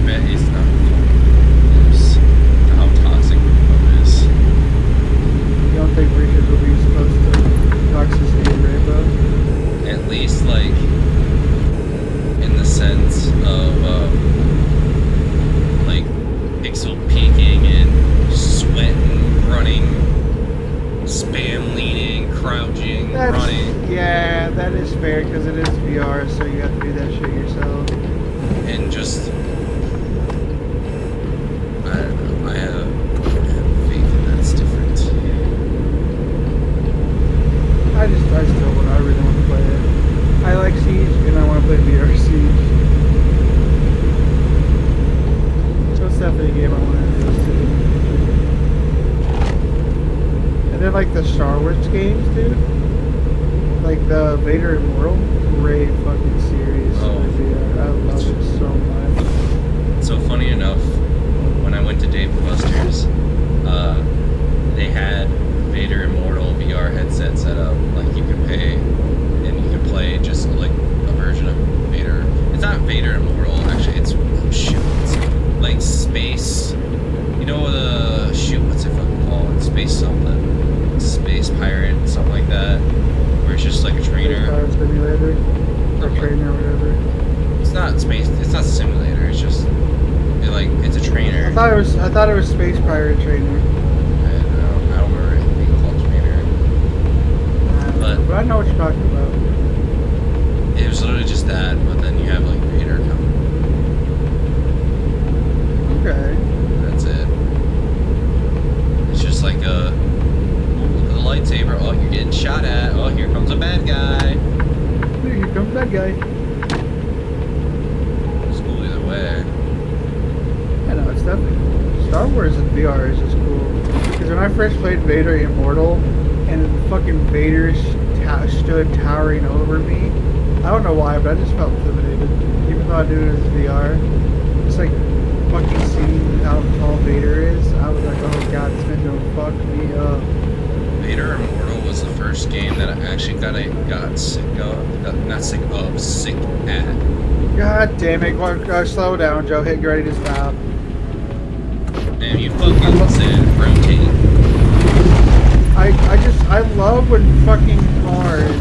bet it's not close to how toxic Rainbow is. You don't think breachers will be supposed to toxicity in Rainbow? At least, like, in the sense of, like, pixel peeking and sweating, running, spam leaning, crouching, running. Yeah, that is fair because it is VR, so you have to do that shit yourself. And just, I don't know, I have faith that that's different. I really want to play it. I like Siege, and I want to play VR Siege. So it's definitely a game I want to invest in. And then like the Star Wars games, dude. Like the Vader Immortal, great fucking series for VR. I love it so much. So funny enough, when I went to Dave & Buster's, they had Vader Immortal VR headset set up. Like you could pay and you could play just like a version of Vader. It's not Vader Immortal, actually. It's it's like Space. You know what's it fucking called? Space something. Space Pirate, something like that. Where it's just like a trainer. Space Simulator. Or trainer, or whatever. It's not space. It's not simulator. It's just it's a trainer. I thought it was Space Pirate Trainer. I don't remember it being called trainer. But I know what you're talking about. It was literally just that, but then you have like Vader coming. Okay. That's it. It's just like look at the lightsaber. Oh, you're getting shot at. Oh, here comes a bad guy. Here comes that guy. It's cool either way. Yeah, no, it's definitely cool. Star Wars in VR is just cool. Because when I first played Vader Immortal, and fucking Vader stood towering over me, I don't know why, but I just felt intimidated. Even though I knew it was VR. It's like fucking seeing how tall Vader is. I was like, oh god, this man's gonna fuck me up. Vader Immortal was the first game that I actually got sick of. Not sick of, sick at. God damn it. Slow down, Joe. Get ready to stop. Man, you fucking said rotate. I love when fucking cars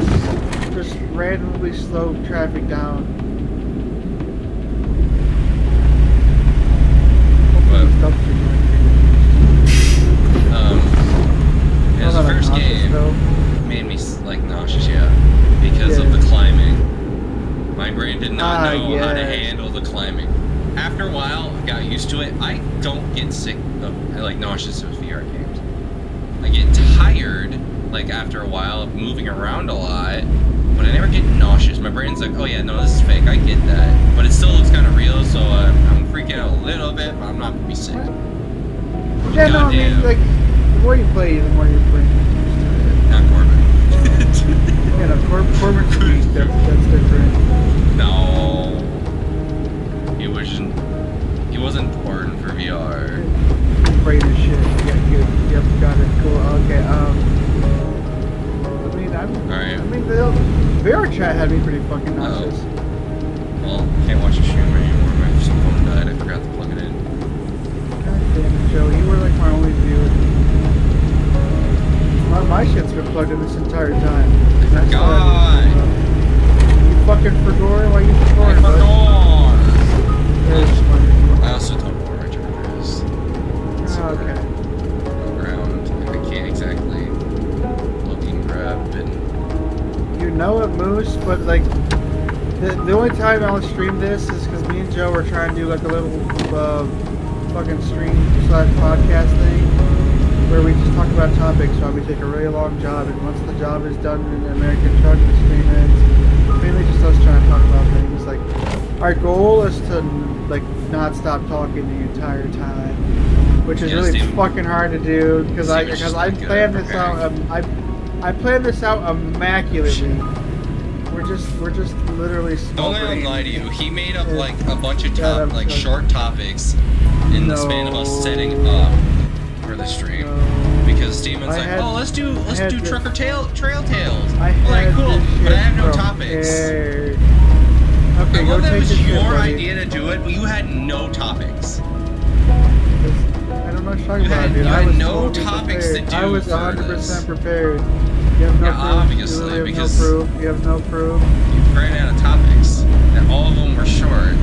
just randomly slow traffic down. It was the first game made me like nauseous, because of the climbing. My brain did not know how to handle the climbing. After a while, I got used to it. I don't get sick of nauseous with VR games. I get tired after a while of moving around a lot, but I never get nauseous. My brain's like, oh yeah, no, this is fake. I get that, but it still looks kind of real, so I'm freaking out a little bit, but I'm not gonna be sick. Yeah, no, I mean, the more you play, the more your brain gets used to it. Not Corbin. Yeah, no, Corbin's weak. That's different. No, he wasn't important for VR. Brain is shit. Yeah, good. Yep, got it. Cool. Okay. the VR chat had me pretty fucking nauseous. Well, can't watch the stream anymore. My phone died. I forgot to plug it in. God damn it, Joe. You were like my only viewer. My shit's been plugged in this entire time. God! You fucking forgot? Why you forgot? I forgot! There's funny. I also don't know where my charger is. Oh, okay. Around, and I can't exactly look and grab it. You know it, Moose, but like the only time I'll stream this is because me and Joe were trying to do like a little fucking stream / podcast thing where we just talk about topics while we take a really long job, and once the job is done in the American truck, the stream ends. Mainly just us trying to talk about things. Like our goal is to like not stop talking the entire time, which is really fucking hard to do because I planned this out. I planned this out immaculately. We're just literally. Don't let him lie to you. He made up like a bunch of short topics in the span of us setting up for the stream. Because Steven's like, oh, let's do trucker trail tales. I'm like, cool, but I have no topics. Okay, I love that it was your idea to do it, but you had no topics. I don't know what you're talking about, dude. You I had was no totally topics prepared. to do. I was 100% prepared. You have no proof. Obviously, you because no proof. You have no proof. You ran out of topics, and all of them were short.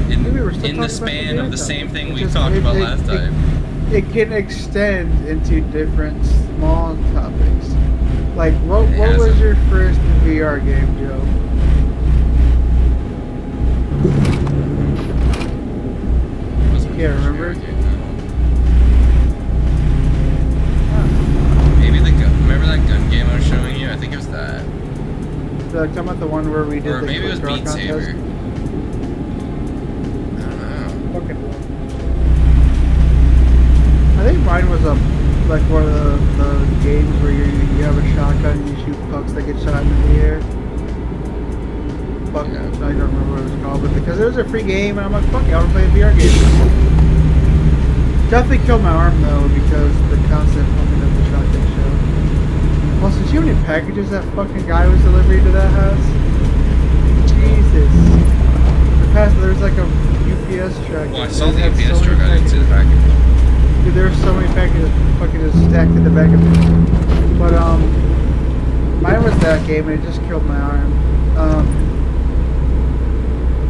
In the talking span about of the same topic. thing we talked about last time. It can extend into different small topics. Like, what was your first VR game, Joe? Can't remember. Maybe remember that gun game I was showing you? I think it was that. So, talking about the one where we did or the maybe it was Beat Saber. contest? I don't know. Okay. I think mine was like one of the games where you have a shotgun and you shoot pucks that get shot into the air. Fuck, I don't remember what it was called, but because it was a free game, and I'm like, fuck it, I want to play a VR game. Definitely killed my arm though because the constant pumping of the shotgun shell. Also, did you see how many packages that fucking guy was delivering to that house? Jesus. There was like a UPS truck. Well, I saw the UPS truck. I didn't see the package. Dude, there were so many packages fucking just stacked in the back of it. But mine was that game and it just killed my arm.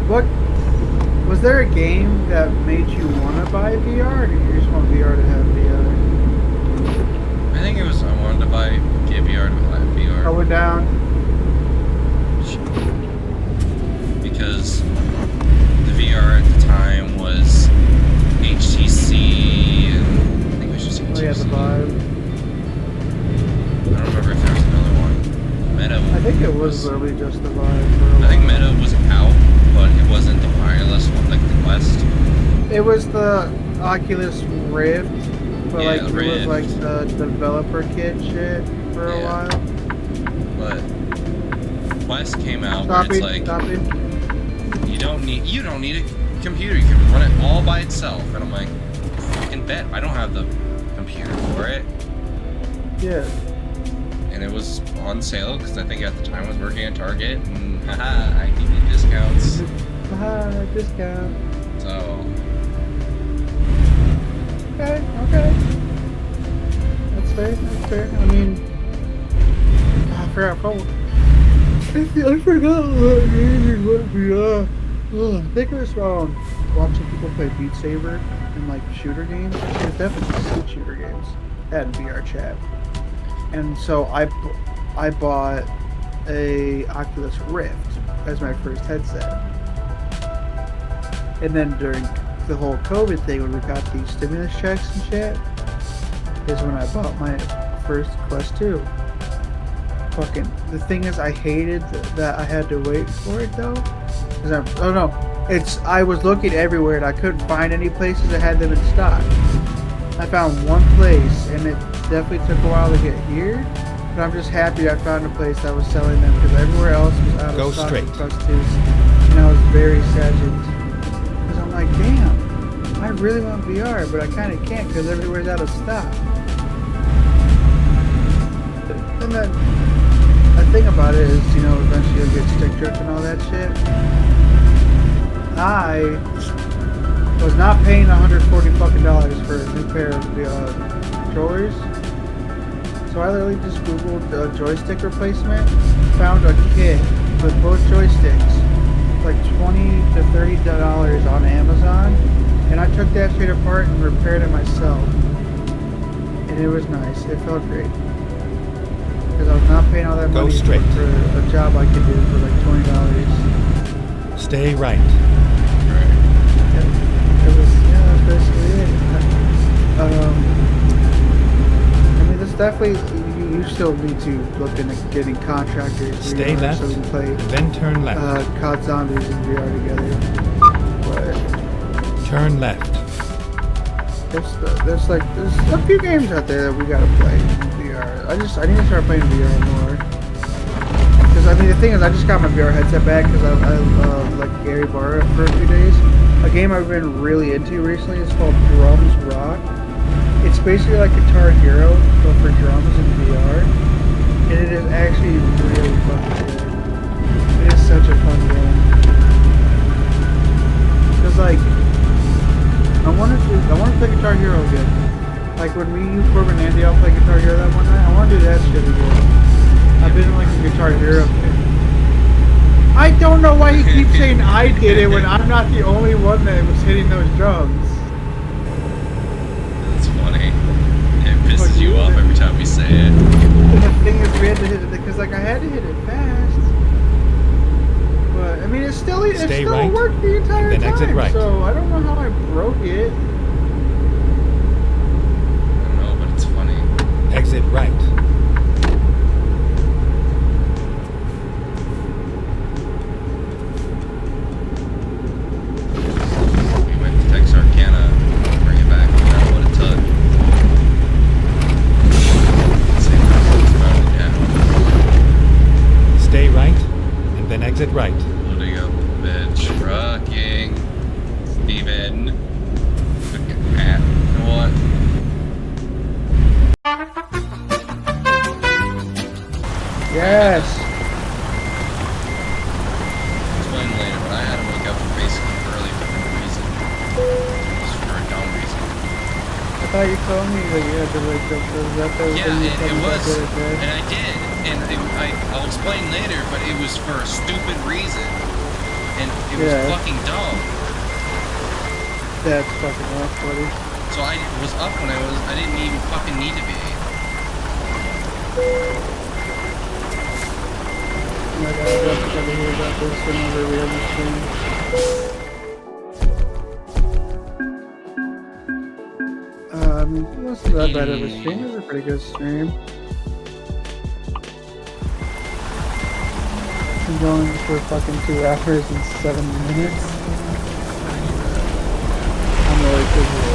What was there a game that made you want to buy VR, or did you just want VR to have VR? I think it was I wanted to get VR to buy VR. I went down because the VR at the time was HTC, and I think it was just HTC. Oh yeah, the Vive. I don't remember if there was another one. Meta. I think it was literally just the Vive. I think Meta was out, but it wasn't the wireless one, like the Quest. It was the Oculus Rift, but Yeah, like the it Rift. was like the developer kit shit for a while. But Quest came out where it's like you don't need a computer. You can run it all by itself, and I'm like, fucking bet. I don't have the computer for it. Yeah. And it was on sale because I think at the time I was working at Target, and haha, I needed discounts. Haha, discount. So. Okay. That's fair. I mean, I forgot. I forgot what gaming would be. I think it was watching people play Beat Saber and like shooter games. It was definitely shooter games and VR chat. And so I bought a Oculus Rift as my first headset. And then during the whole COVID thing, when we got these stimulus checks and shit, is when I bought my first Quest 2. Fucking, the thing is, I hated that I had to wait for it though. I was looking everywhere and I couldn't find any places that had them in stock. I found one place and it definitely took a while to get here, but I'm just happy I found a place that was selling them because everywhere else was out of stock for Quest 2s, and I was very saddened because I'm like, damn, I really want VR, but I kind of can't because everywhere's out of stock. And then I thing about it is, you know, eventually you'll get stick drift and all that shit. I was not paying $140 fucking for a new pair of controllers. So I literally just googled joystick replacement, found a kit with both joysticks, like $20 to $30 on Amazon, and I took that shit apart and repaired it myself. And it was nice. It felt great. Because I was not paying all that money for a job I could do for like $20. Stay right. It was, yeah, that's basically it. I mean, this definitely, you still need to look into getting contractors. Stay left, so we can play, then turn left. COD Zombies in VR together. But turn left. there's a few games out there that we gotta play in VR. I need to start playing VR more. Because I mean, the thing is, I just got my VR headset back because I like Gary borrowed it for a few days. A game I've been really into recently is called Drums Rock. It's basically like Guitar Hero, but for drums in VR. And it is actually really fucking good. It is such a fun game. Cause like, I want to play Guitar Hero again. Like when you, Corbin, and Andy all play Guitar Hero that one night, I want to do that shit again. I've been like a Guitar Hero fan. I don't know why he keeps saying I did it when I'm not the only one that was hitting those drums. That's funny. It pisses you off every time we say it. And the thing is, we had to hit it because like I had to hit it fast. But I mean, it still right, worked the entire time. Exit right. So I don't know how I broke it. I don't know, but it's funny. Exit right. Exit right. Loading up the trucking. Steven. Matt. You know what? Yes. I'll explain later, but I had to wake up basically early for no reason. Just for a dumb reason. I thought you told me that you had to wake up for that. Yeah, it was. And I did. And I'll explain later, but it was for a stupid reason. And it was fucking dumb. That's fucking rough, buddy. So I was up when I didn't even fucking need to be. Oh my god, I gotta hear about this whenever we have the stream. It wasn't that bad of a stream, it was a pretty good stream. Going for fucking 2 hours and 7 minutes. I'm really good.